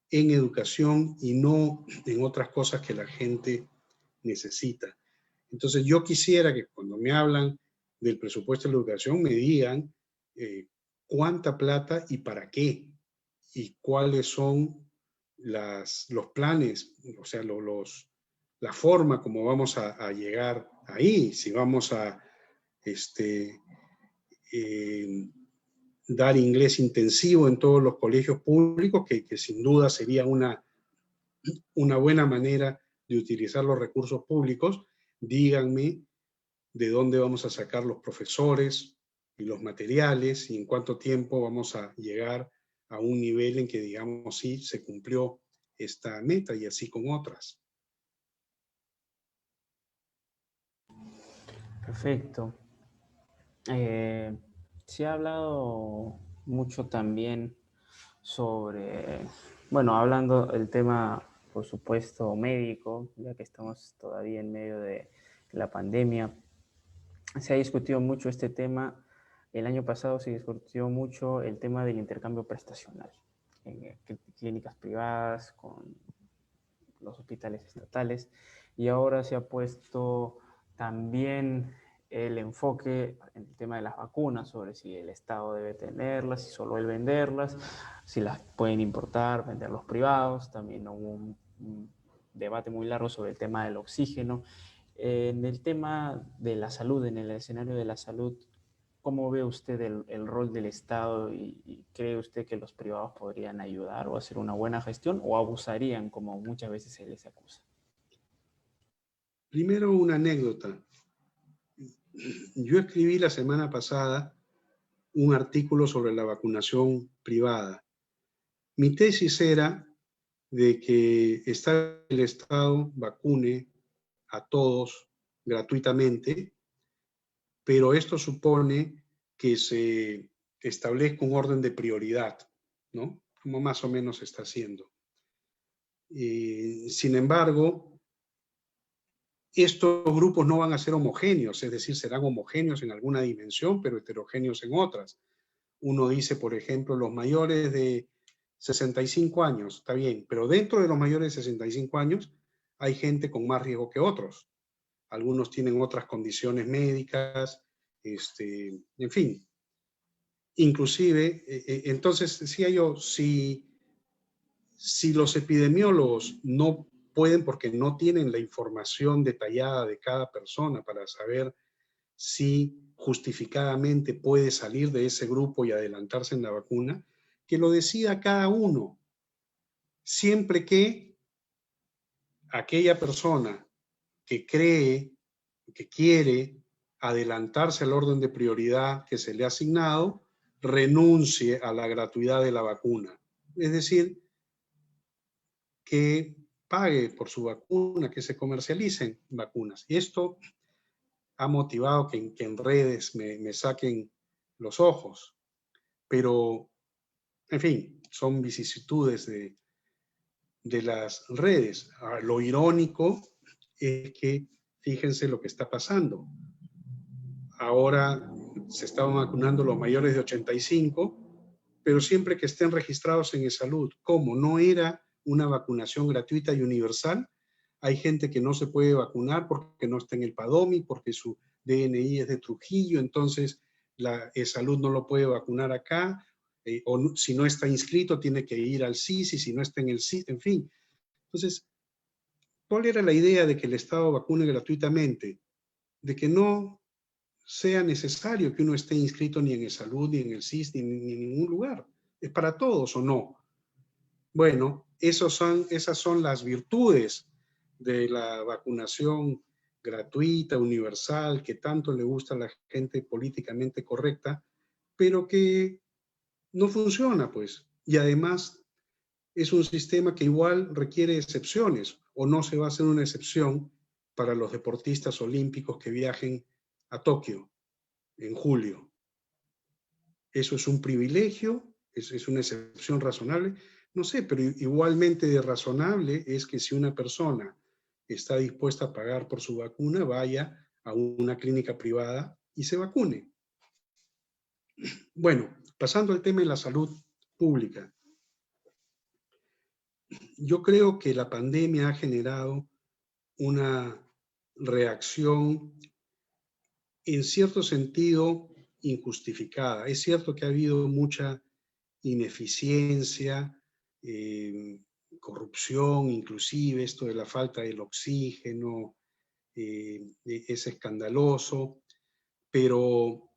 en educación y no en otras cosas que la gente necesita. Entonces yo quisiera que cuando me hablan del presupuesto de la educación me digan cuánta plata y para qué y cuáles son los planes, o sea, la forma como vamos a llegar ahí, si vamos a eh, dar inglés intensivo en todos los colegios públicos, que sin duda sería una buena manera de utilizar los recursos públicos. Díganme de dónde vamos a sacar los profesores y los materiales y en cuánto tiempo vamos a llegar a un nivel en que digamos sí, se cumplió esta meta y así con otras. Perfecto. Se ha hablado mucho también sobre, bueno, hablando del tema, por supuesto, médico, ya que estamos todavía en medio de la pandemia. Se ha discutido mucho este tema. El año pasado se discutió mucho el tema del intercambio prestacional en clínicas privadas con los hospitales estatales, y ahora se ha puesto también el enfoque en el tema de las vacunas, sobre si el Estado debe tenerlas, si solo él venderlas, si las pueden importar, vender los privados. También hubo un debate muy largo sobre el tema del oxígeno. En el tema de la salud, en el escenario de la salud, ¿cómo ve usted el rol del Estado y cree usted que los privados podrían ayudar o hacer una buena gestión o abusarían como muchas veces se les acusa? Primero, una anécdota. Yo escribí la semana pasada un artículo sobre la vacunación privada. Mi tesis era de que el Estado vacune a todos gratuitamente, pero esto supone que se establezca un orden de prioridad, ¿no? Como más o menos se está haciendo. Sin embargo, estos grupos no van a ser homogéneos, es decir, serán homogéneos en alguna dimensión, pero heterogéneos en otras. Uno dice, por ejemplo, los mayores de 65 años, está bien, pero dentro de los mayores de 65 años hay gente con más riesgo que otros. Algunos tienen otras condiciones médicas, en fin. Inclusive, entonces decía yo, si los epidemiólogos no pueden porque no tienen la información detallada de cada persona para saber si justificadamente puede salir de ese grupo y adelantarse en la vacuna, que lo decida cada uno, siempre que aquella persona que cree, que quiere adelantarse al orden de prioridad que se le ha asignado, renuncie a la gratuidad de la vacuna. Es decir, que pague por su vacuna, que se comercialicen vacunas. Y esto ha motivado que en redes me saquen los ojos. Pero, en fin, son vicisitudes de las redes. Ahora, lo irónico es que fíjense lo que está pasando. Ahora se estaban vacunando los mayores de 85, pero siempre que estén registrados en eSalud. Como no era una vacunación gratuita y universal, hay gente que no se puede vacunar porque no está en el PADOMI, porque su DNI es de Trujillo, entonces la eSalud no lo puede vacunar acá, o si no está inscrito tiene que ir al CIS, y si no está en el CIS, en fin. Entonces, ¿cuál era la idea de que el Estado vacune gratuitamente? De que no sea necesario que uno esté inscrito ni en el Salud, ni en el CIS, ni en ningún lugar. ¿Es para todos o no? Bueno, esas son las virtudes de la vacunación gratuita, universal, que tanto le gusta a la gente políticamente correcta, pero que no funciona, pues. Y además es un sistema que igual requiere excepciones, o no se va a hacer una excepción para los deportistas olímpicos que viajen a Tokio en julio. Eso es un privilegio, es una excepción razonable, no sé, pero igualmente de razonable es que si una persona está dispuesta a pagar por su vacuna, vaya a una clínica privada y se vacune. Bueno, pasando al tema de la salud pública. Yo creo que la pandemia ha generado una reacción en cierto sentido injustificada. Es cierto que ha habido mucha ineficiencia, corrupción, inclusive esto de la falta del oxígeno, es escandaloso, pero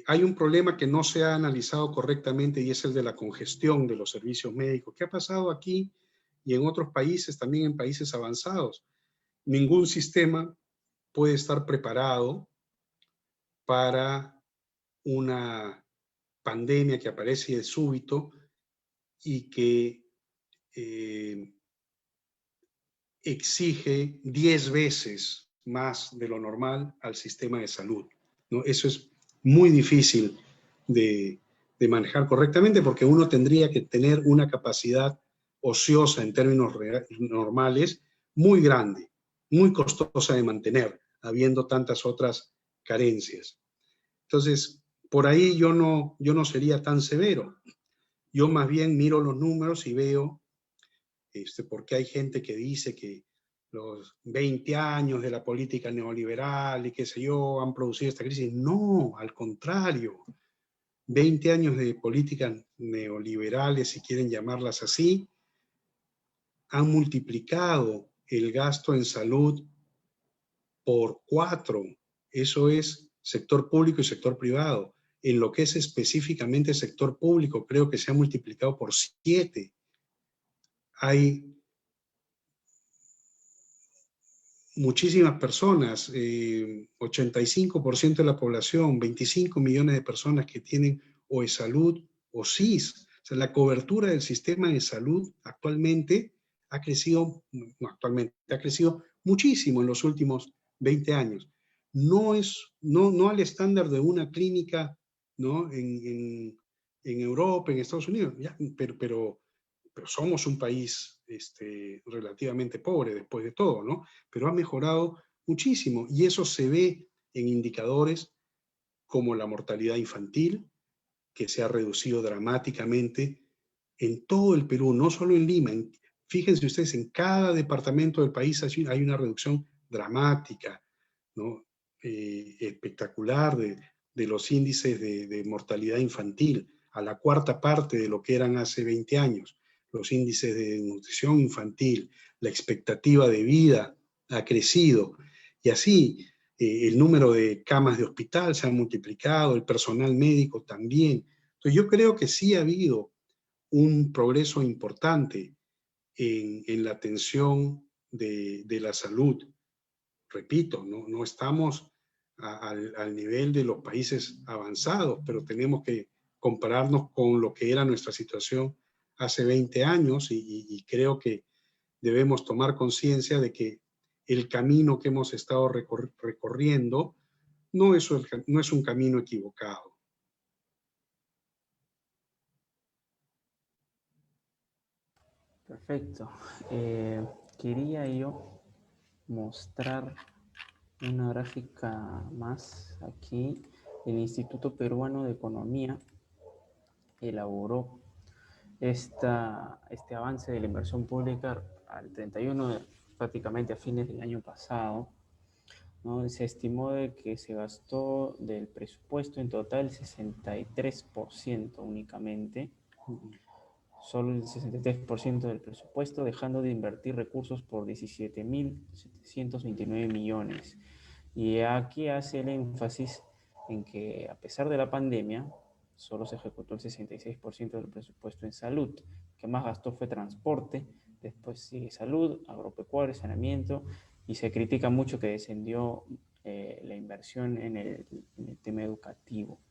hay un problema que no se ha analizado correctamente y es el de la congestión de los servicios médicos. ¿Qué ha pasado aquí y en otros países, también en países avanzados? Ningún sistema puede estar preparado para una pandemia que aparece de súbito y que exige 10 veces más de lo normal al sistema de salud, ¿no? Eso es muy difícil de manejar correctamente porque uno tendría que tener una capacidad ociosa en términos normales muy grande, muy costosa de mantener, habiendo tantas otras carencias. Entonces, por ahí yo no sería tan severo. Yo más bien miro los números y veo porque hay gente que dice que los 20 años de la política neoliberal y qué sé yo han producido esta crisis. No, al contrario. 20 años de políticas neoliberales, si quieren llamarlas así, han multiplicado el gasto en salud por 4. Eso es sector público y sector privado. En lo que es específicamente sector público, creo que se ha multiplicado por 7. Hay muchísimas personas, 85% de la población, 25 millones de personas que tienen o salud o SIS. O sea, la cobertura del sistema de salud actualmente ha crecido, ha crecido muchísimo en los últimos 20 años. No al estándar de una clínica, ¿no? en Europa, en Estados Unidos, ya, pero somos un país relativamente pobre después de todo, ¿no? Pero ha mejorado muchísimo y eso se ve en indicadores como la mortalidad infantil, que se ha reducido dramáticamente en todo el Perú, no solo en Lima. Fíjense ustedes, en cada departamento del país hay una reducción dramática, ¿no? Espectacular de los índices de mortalidad infantil, a la cuarta parte de lo que eran hace 20 años. Los índices de nutrición infantil, la expectativa de vida ha crecido y así el número de camas de hospital se ha multiplicado, el personal médico también. Entonces yo creo que sí ha habido un progreso importante en la atención de la salud. Repito, no estamos al nivel de los países avanzados, pero tenemos que compararnos con lo que era nuestra situación hace 20 años y creo que debemos tomar conciencia de que el camino que hemos estado recorriendo no es un camino equivocado. Perfecto. Quería yo mostrar una gráfica más aquí. El Instituto Peruano de Economía elaboró este avance de la inversión pública al 31, prácticamente a fines del año pasado, ¿no? Se estimó de que se gastó del presupuesto en total 63% únicamente, solo el 63% del presupuesto, dejando de invertir recursos por 17.729 millones. Y aquí hace el énfasis en que a pesar de la pandemia, solo se ejecutó el 66% del presupuesto en salud. Lo que más gastó fue transporte, después sigue salud, agropecuario, saneamiento, y se critica mucho que descendió la inversión en el tema educativo.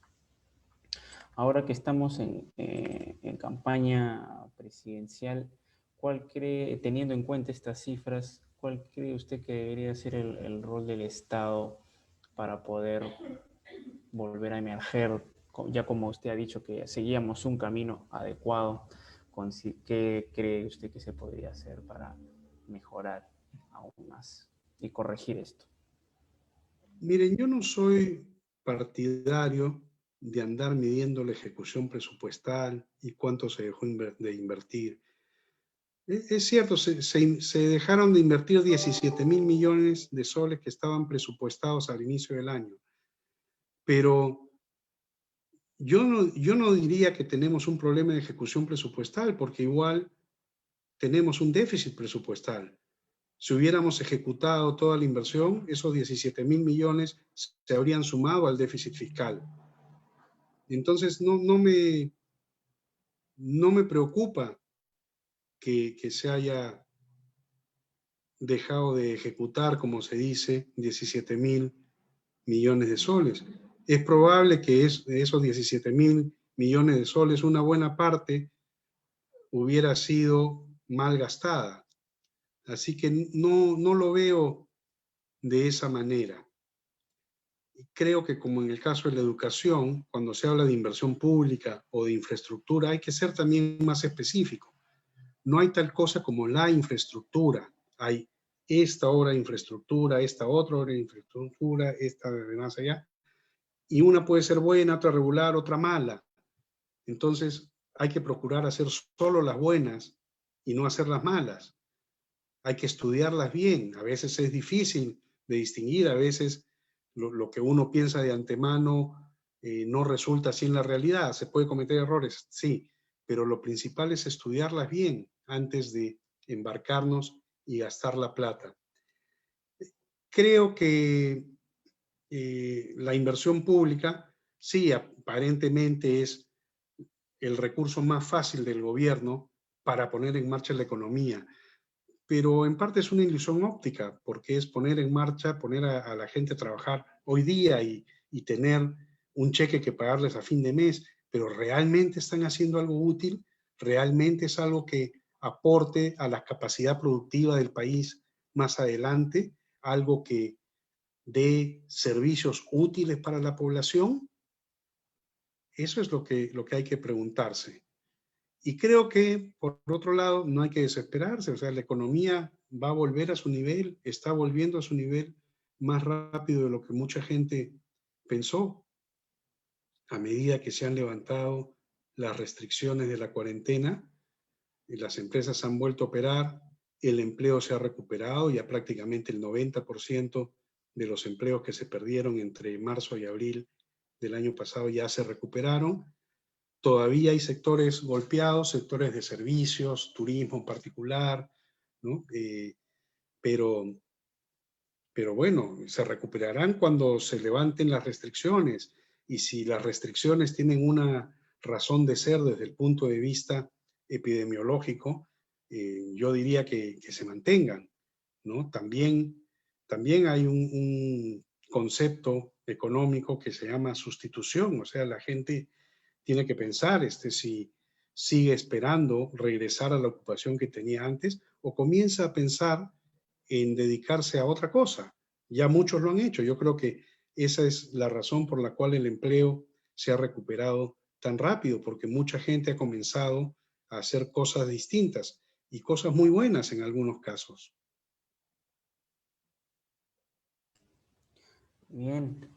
Ahora que estamos en campaña presidencial, ¿cuál cree, teniendo en cuenta estas cifras, cuál cree usted que debería ser el rol del Estado para poder volver a emerger, ya como usted ha dicho que seguíamos un camino adecuado? ¿Qué cree usted que se podría hacer para mejorar aún más y corregir esto? Miren, yo no soy partidario de andar midiendo la ejecución presupuestal y cuánto se dejó de invertir. Es cierto, se dejaron de invertir 17.000 millones de soles que estaban presupuestados al inicio del año, pero yo no diría que tenemos un problema de ejecución presupuestal, porque igual tenemos un déficit presupuestal. Si hubiéramos ejecutado toda la inversión, esos 17.000 millones se habrían sumado al déficit fiscal. Entonces, no me preocupa que se haya dejado de ejecutar, como se dice, 17.000 millones de soles. Es probable que de esos 17.000 millones de soles, una buena parte hubiera sido mal gastada. Así que no lo veo de esa manera. Creo que como en el caso de la educación, cuando se habla de inversión pública o de infraestructura, hay que ser también más específico. No hay tal cosa como la infraestructura. Hay esta obra de infraestructura, esta otra obra de infraestructura, esta de más allá. Y una puede ser buena, otra regular, otra mala. Entonces hay que procurar hacer solo las buenas y no hacer las malas. Hay que estudiarlas bien. A veces es difícil de distinguir, a veces lo que uno piensa de antemano no resulta así en la realidad. Se puede cometer errores, sí, pero lo principal es estudiarlas bien antes de embarcarnos y gastar la plata. creo que la inversión pública, sí, aparentemente es el recurso más fácil del gobierno para poner en marcha la economía, pero en parte es una ilusión óptica, porque es poner en marcha, poner a la gente a trabajar hoy día y tener un cheque que pagarles a fin de mes, pero realmente están haciendo algo útil, realmente es algo que aporte a la capacidad productiva del país más adelante, algo que dé servicios útiles para la población. Eso es lo que hay que preguntarse. Y creo que, por otro lado, no hay que desesperarse, o sea, la economía va a volver a su nivel, está volviendo a su nivel más rápido de lo que mucha gente pensó, a medida que se han levantado las restricciones de la cuarentena, y las empresas han vuelto a operar, el empleo se ha recuperado, ya prácticamente el 90% de los empleos que se perdieron entre marzo y abril del año pasado ya se recuperaron. Todavía hay sectores golpeados, sectores de servicios, turismo en particular, ¿no? Pero, pero bueno, se recuperarán cuando se levanten las restricciones. Y si las restricciones tienen una razón de ser desde el punto de vista epidemiológico, yo diría que se mantengan, ¿no? También hay un concepto económico que se llama sustitución, o sea, la gente tiene que pensar si sigue esperando regresar a la ocupación que tenía antes o comienza a pensar en dedicarse a otra cosa. Ya muchos lo han hecho. Yo creo que esa es la razón por la cual el empleo se ha recuperado tan rápido, porque mucha gente ha comenzado a hacer cosas distintas y cosas muy buenas en algunos casos. Bien,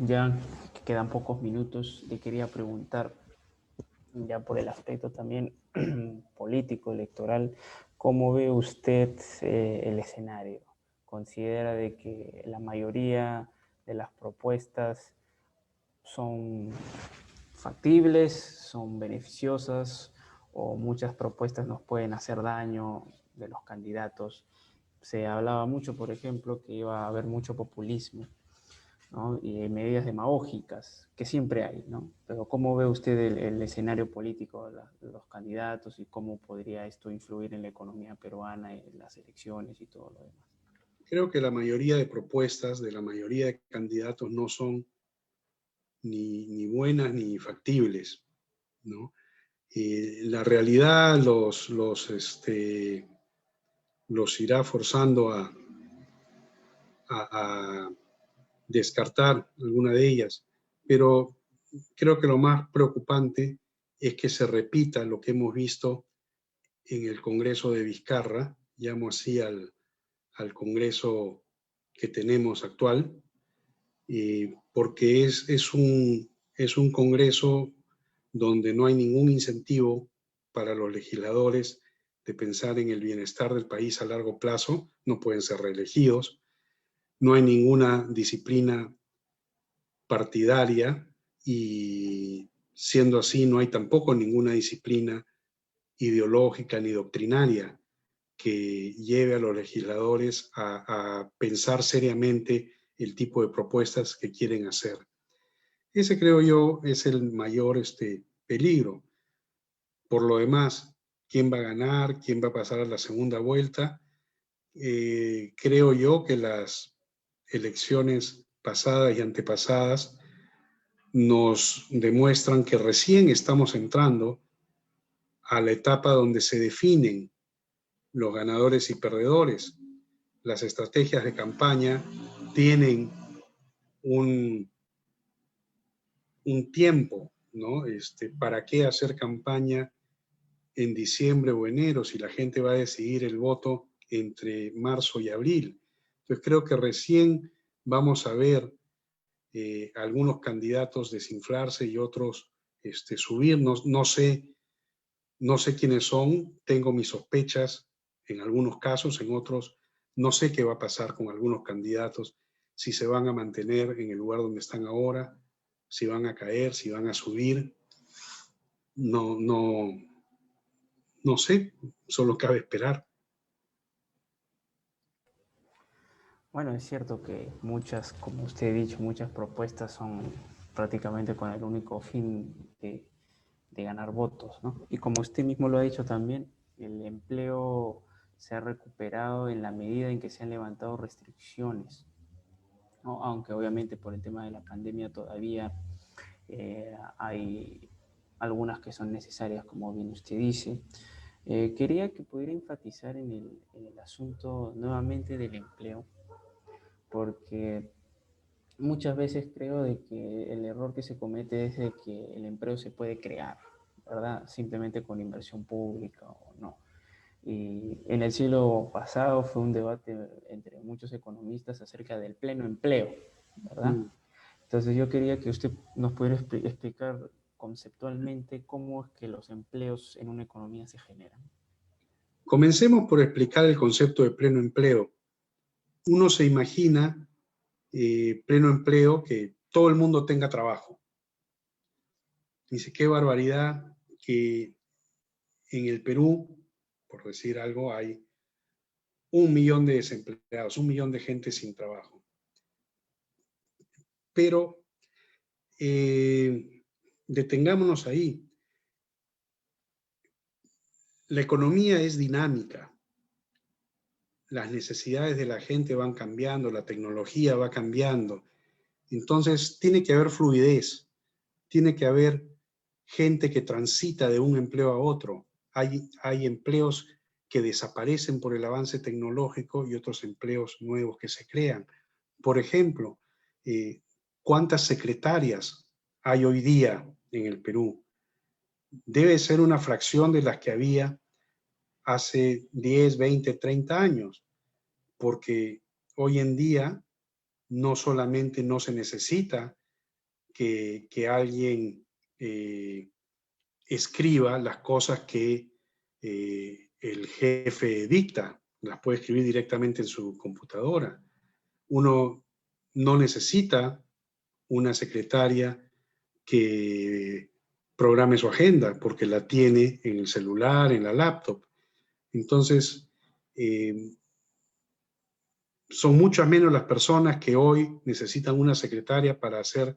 ya que quedan pocos minutos, le quería preguntar, ya por el aspecto también político, electoral, ¿cómo ve usted el escenario? ¿Considera de que la mayoría de las propuestas son factibles, son beneficiosas o muchas propuestas nos pueden hacer daño de los candidatos? Se hablaba mucho, por ejemplo, que iba a haber mucho populismo, ¿no? Y medidas demagógicas, que siempre hay, ¿no? Pero ¿cómo ve usted el escenario político de los candidatos y cómo podría esto influir en la economía peruana, en las elecciones y todo lo demás? Creo que la mayoría de propuestas de la mayoría de candidatos no son ni buenas ni factibles, ¿no? La realidad los irá forzando a descartar alguna de ellas, pero creo que lo más preocupante es que se repita lo que hemos visto en el Congreso de Vizcarra, llamo así al Congreso que tenemos actual, porque es un Congreso donde no hay ningún incentivo para los legisladores de pensar en el bienestar del país a largo plazo, no pueden ser reelegidos, no hay ninguna disciplina partidaria y siendo así no hay tampoco ninguna disciplina ideológica ni doctrinaria que lleve a los legisladores a pensar seriamente el tipo de propuestas que quieren hacer. Ese creo yo es el mayor peligro. Por lo demás, ¿quién va a ganar? ¿Quién va a pasar a la segunda vuelta? Creo yo que las elecciones pasadas y antepasadas nos demuestran que recién estamos entrando a la etapa donde se definen los ganadores y perdedores. Las estrategias de campaña tienen un, un tiempo, ¿no? ¿Para qué hacer campaña en diciembre o enero si la gente va a decidir el voto entre marzo y abril? Entonces creo que recién vamos a ver algunos candidatos desinflarse y otros subir. No sé quiénes son, tengo mis sospechas en algunos casos, en otros no sé qué va a pasar con algunos candidatos, si se van a mantener en el lugar donde están ahora, si van a caer, si van a subir. No, no sé, solo cabe esperar. Bueno, es cierto que muchas, como usted ha dicho, muchas propuestas son prácticamente con el único fin de ganar votos, ¿no? Y como usted mismo lo ha dicho también, el empleo se ha recuperado en la medida en que se han levantado restricciones, ¿no? Aunque obviamente por el tema de la pandemia todavía hay algunas que son necesarias, como bien usted dice. Quería que pudiera enfatizar en el asunto nuevamente del empleo, porque muchas veces creo de que el error que se comete es de que el empleo se puede crear, ¿verdad? Simplemente con inversión pública o no. Y en el siglo pasado fue un debate entre muchos economistas acerca del pleno empleo, ¿verdad? Mm. Entonces yo quería que usted nos pudiera explicar conceptualmente cómo es que los empleos en una economía se generan. Comencemos por explicar el concepto de pleno empleo. Uno se imagina pleno empleo, que todo el mundo tenga trabajo. Dice, qué barbaridad que en el Perú, por decir algo, hay 1 millón de desempleados, 1 millón de gente sin trabajo. Pero detengámonos ahí. La economía es dinámica. Las necesidades de la gente van cambiando, la tecnología va cambiando. Entonces, tiene que haber fluidez, tiene que haber gente que transita de un empleo a otro. Hay empleos que desaparecen por el avance tecnológico y otros empleos nuevos que se crean. Por ejemplo, ¿cuántas secretarias hay hoy día en el Perú? Debe ser una fracción de las que había hace 10, 20, 30 años, porque hoy en día no solamente no se necesita que alguien escriba las cosas que el jefe dicta, las puede escribir directamente en su computadora. Uno no necesita una secretaria que programe su agenda porque la tiene en el celular, en la laptop. Entonces, son muchas menos las personas que hoy necesitan una secretaria para hacer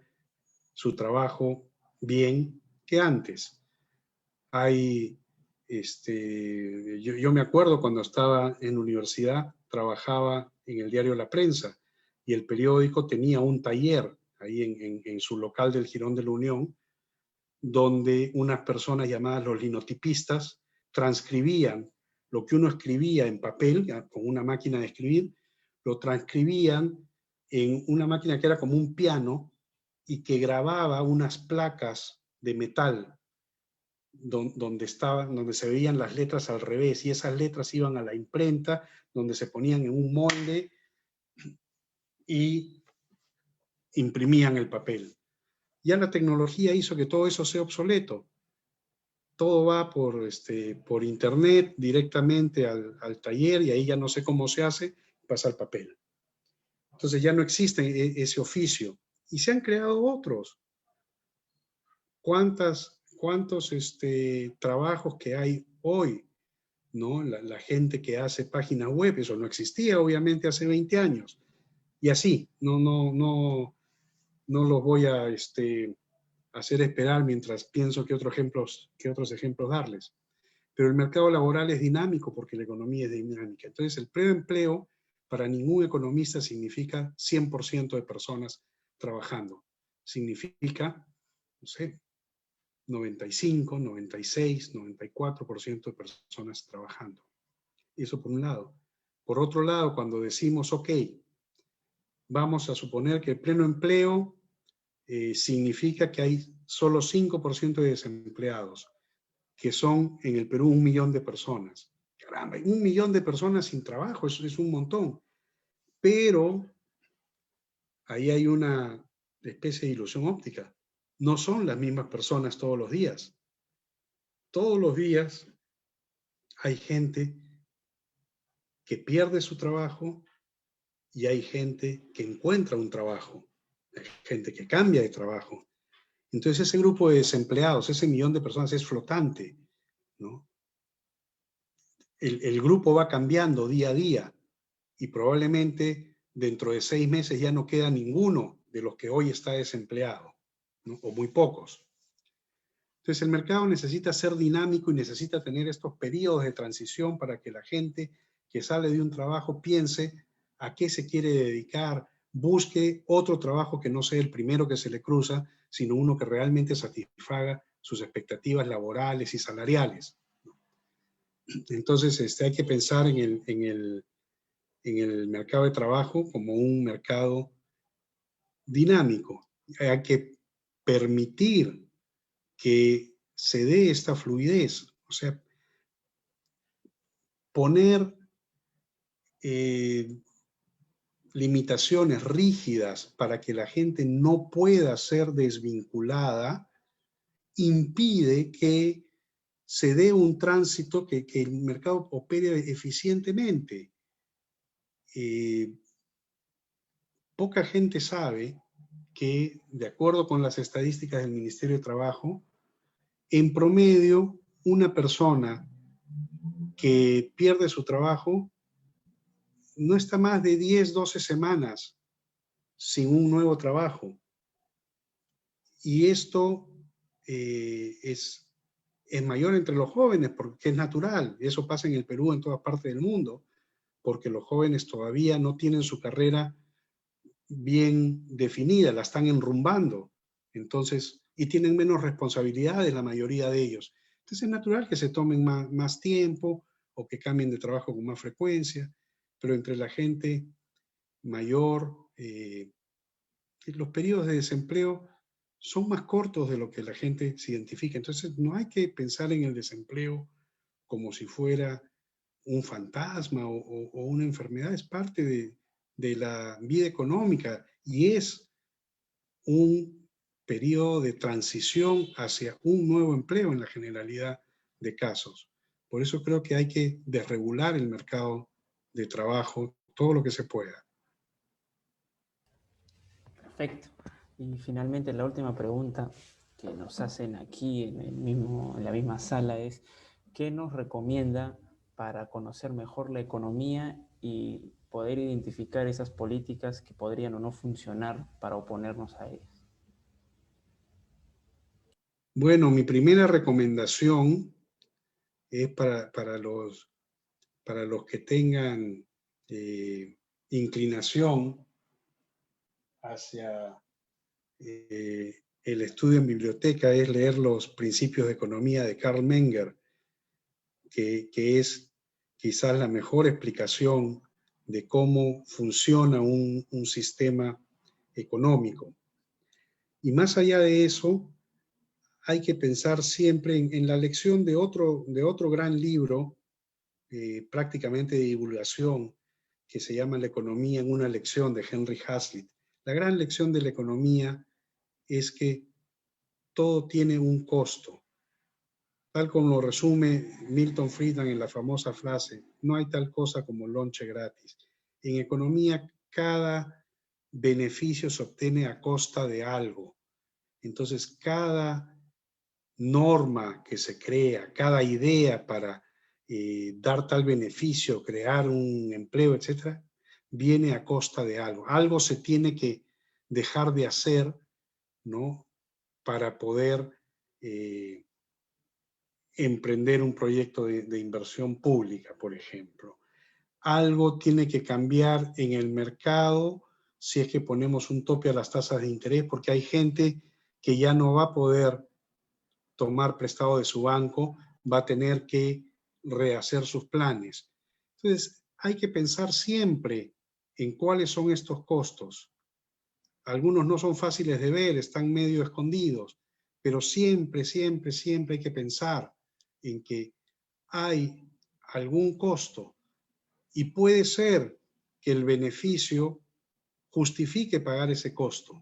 su trabajo bien que antes. Hay, yo me acuerdo cuando estaba en la universidad, trabajaba en el diario La Prensa y el periódico tenía un taller ahí en su local del Jirón de la Unión, donde unas personas llamadas los linotipistas transcribían lo que uno escribía en papel, con una máquina de escribir, lo transcribían en una máquina que era como un piano y que grababa unas placas de metal donde se veían las letras al revés, y esas letras iban a la imprenta, donde se ponían en un molde y imprimían el papel. Ya la tecnología hizo que todo eso sea obsoleto. Todo va por internet directamente al taller, y ahí ya no sé cómo se hace, pasa al papel. Entonces ya no existe ese oficio. Y se han creado otros. ¿Cuántos trabajos que hay hoy? ¿No? La gente que hace páginas web, eso no existía obviamente hace 20 años. Y así, no los voy a hacer esperar mientras pienso qué otros ejemplos darles. Pero el mercado laboral es dinámico porque la economía es dinámica. Entonces, el preempleo para ningún economista significa 100% de personas trabajando. Significa, no sé, 95, 96, 94% de personas trabajando. Eso por un lado. Por otro lado, cuando decimos, ok, vamos a suponer que el pleno empleo significa que hay solo 5% de desempleados, que son en el Perú 1 millón de personas. Caramba, 1 millón de personas sin trabajo, eso es un montón. Pero ahí hay una especie de ilusión óptica. No son las mismas personas todos los días. Todos los días hay gente que pierde su trabajo y hay gente que encuentra un trabajo, hay gente que cambia de trabajo. Entonces ese grupo de desempleados, ese 1 millón de personas es flotante, ¿no? El grupo va cambiando día a día y probablemente dentro de 6 meses ya no queda ninguno de los que hoy está desempleado, ¿no? O muy pocos. Entonces el mercado necesita ser dinámico y necesita tener estos periodos de transición para que la gente que sale de un trabajo piense a qué se quiere dedicar, busque otro trabajo que no sea el primero que se le cruza, sino uno que realmente satisfaga sus expectativas laborales y salariales. Entonces hay que pensar en el mercado de trabajo como un mercado dinámico. Hay que permitir que se dé esta fluidez, o sea, poner limitaciones rígidas para que la gente no pueda ser desvinculada, impide que se dé un tránsito, que el mercado opere eficientemente. Poca gente sabe que, de acuerdo con las estadísticas del Ministerio de Trabajo, en promedio, una persona que pierde su trabajo no está más de 10, 12 semanas sin un nuevo trabajo. Y esto es mayor entre los jóvenes porque es natural. Eso pasa en el Perú, en todas partes del mundo, porque los jóvenes todavía no tienen su carrera bien definida, la están enrumbando. Entonces, y tienen menos responsabilidades la mayoría de ellos. Entonces es natural que se tomen más tiempo o que cambien de trabajo con más frecuencia, pero entre la gente mayor, los periodos de desempleo son más cortos de lo que la gente se identifica. Entonces no hay que pensar en el desempleo como si fuera un fantasma o una enfermedad, es parte de la vida económica y es un periodo de transición hacia un nuevo empleo en la generalidad de casos. Por eso creo que hay que desregular el mercado de trabajo todo lo que se pueda. Perfecto. Y finalmente la última pregunta que nos hacen aquí en la misma sala es, ¿qué nos recomienda para conocer mejor la economía y poder identificar esas políticas que podrían o no funcionar para oponernos a ellas? Bueno, mi primera recomendación es para los que tengan inclinación hacia el estudio en biblioteca, es leer los Principios de Economía de Karl Menger, que es quizás la mejor explicación de cómo funciona un sistema económico. Y más allá de eso, hay que pensar siempre en la lección de otro gran libro, prácticamente de divulgación, que se llama La economía en una lección, de Henry Hazlitt. La gran lección de la economía es que todo tiene un costo. Tal como lo resume Milton Friedman en la famosa frase, no hay tal cosa como lonche gratis. En economía, cada beneficio se obtiene a costa de algo. Entonces, cada norma que se crea, cada idea para dar tal beneficio, crear un empleo, etcétera, viene a costa de algo. Algo se tiene que dejar de hacer, ¿no? Para poder emprender un proyecto de inversión pública, por ejemplo. Algo tiene que cambiar en el mercado si es que ponemos un tope a las tasas de interés, porque hay gente que ya no va a poder tomar prestado de su banco, va a tener que rehacer sus planes. Entonces, hay que pensar siempre en cuáles son estos costos. Algunos no son fáciles de ver, están medio escondidos, pero siempre, siempre, siempre hay que pensar en que hay algún costo y puede ser que el beneficio justifique pagar ese costo,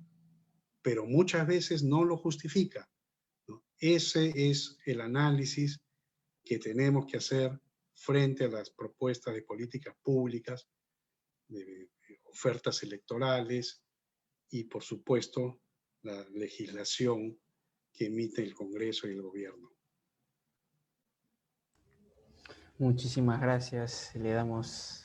pero muchas veces no lo justifica, ¿no? Ese es el análisis que tenemos que hacer frente a las propuestas de políticas públicas, de ofertas electorales y, por supuesto, la legislación que emite el Congreso y el gobierno. Muchísimas gracias. Le damos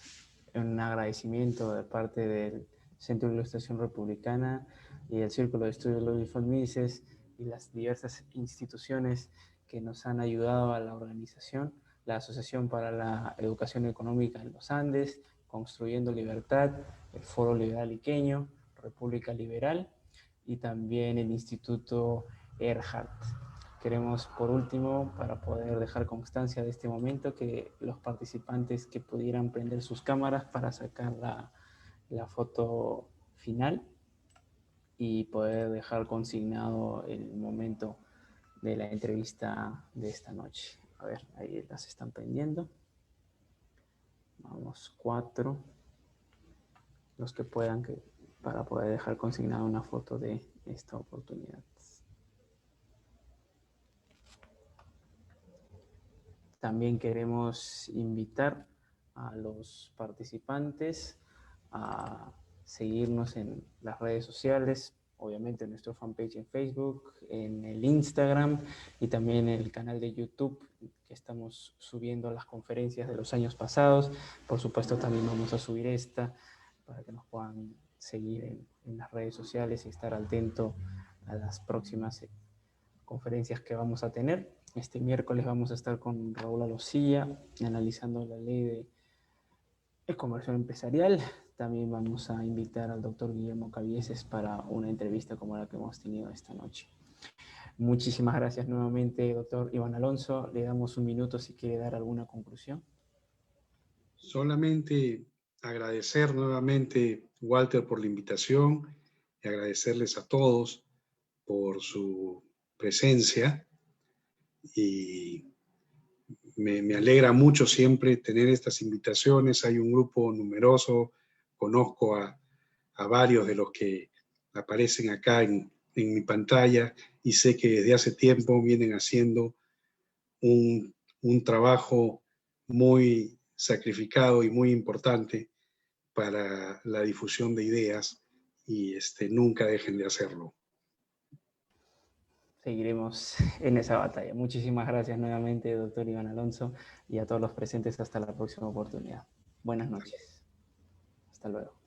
un agradecimiento de parte del Centro de Ilustración Republicana y el Círculo de Estudios Ludwig von Mises y las diversas instituciones que nos han ayudado a la organización, la Asociación para la Educación Económica en los Andes, Construyendo Libertad, el Foro Liberal Iqueño, República Liberal y también el Instituto Erhard. Queremos, por último, para poder dejar constancia de este momento, que los participantes que pudieran prender sus cámaras para sacar la foto final y poder dejar consignado el momento de la entrevista de esta noche. A ver, ahí las están prendiendo. Vamos, 4. Los que puedan, para poder dejar consignada una foto de esta oportunidad. También queremos invitar a los participantes a seguirnos en las redes sociales, obviamente en nuestro fanpage en Facebook, en el Instagram y también en el canal de YouTube, que estamos subiendo las conferencias de los años pasados. Por supuesto también vamos a subir esta para que nos puedan seguir en las redes sociales y estar atento a las próximas conferencias que vamos a tener. Este miércoles vamos a estar con Raúl Alosilla analizando la ley de comercio empresarial. También vamos a invitar al doctor Guillermo Cabieses para una entrevista como la que hemos tenido esta noche. Muchísimas gracias nuevamente, doctor Iván Alonso. Le damos un minuto si quiere dar alguna conclusión. Solamente agradecer nuevamente, Walter, por la invitación y agradecerles a todos por su presencia, y me alegra mucho siempre tener estas invitaciones. Hay un grupo numeroso, conozco a varios de los que aparecen acá en mi pantalla y sé que desde hace tiempo vienen haciendo un trabajo muy sacrificado y muy importante para la difusión de ideas, y nunca dejen de hacerlo. Seguiremos en esa batalla. Muchísimas gracias nuevamente, doctor Iván Alonso, y a todos los presentes. Hasta la próxima oportunidad. Buenas noches. Hasta luego.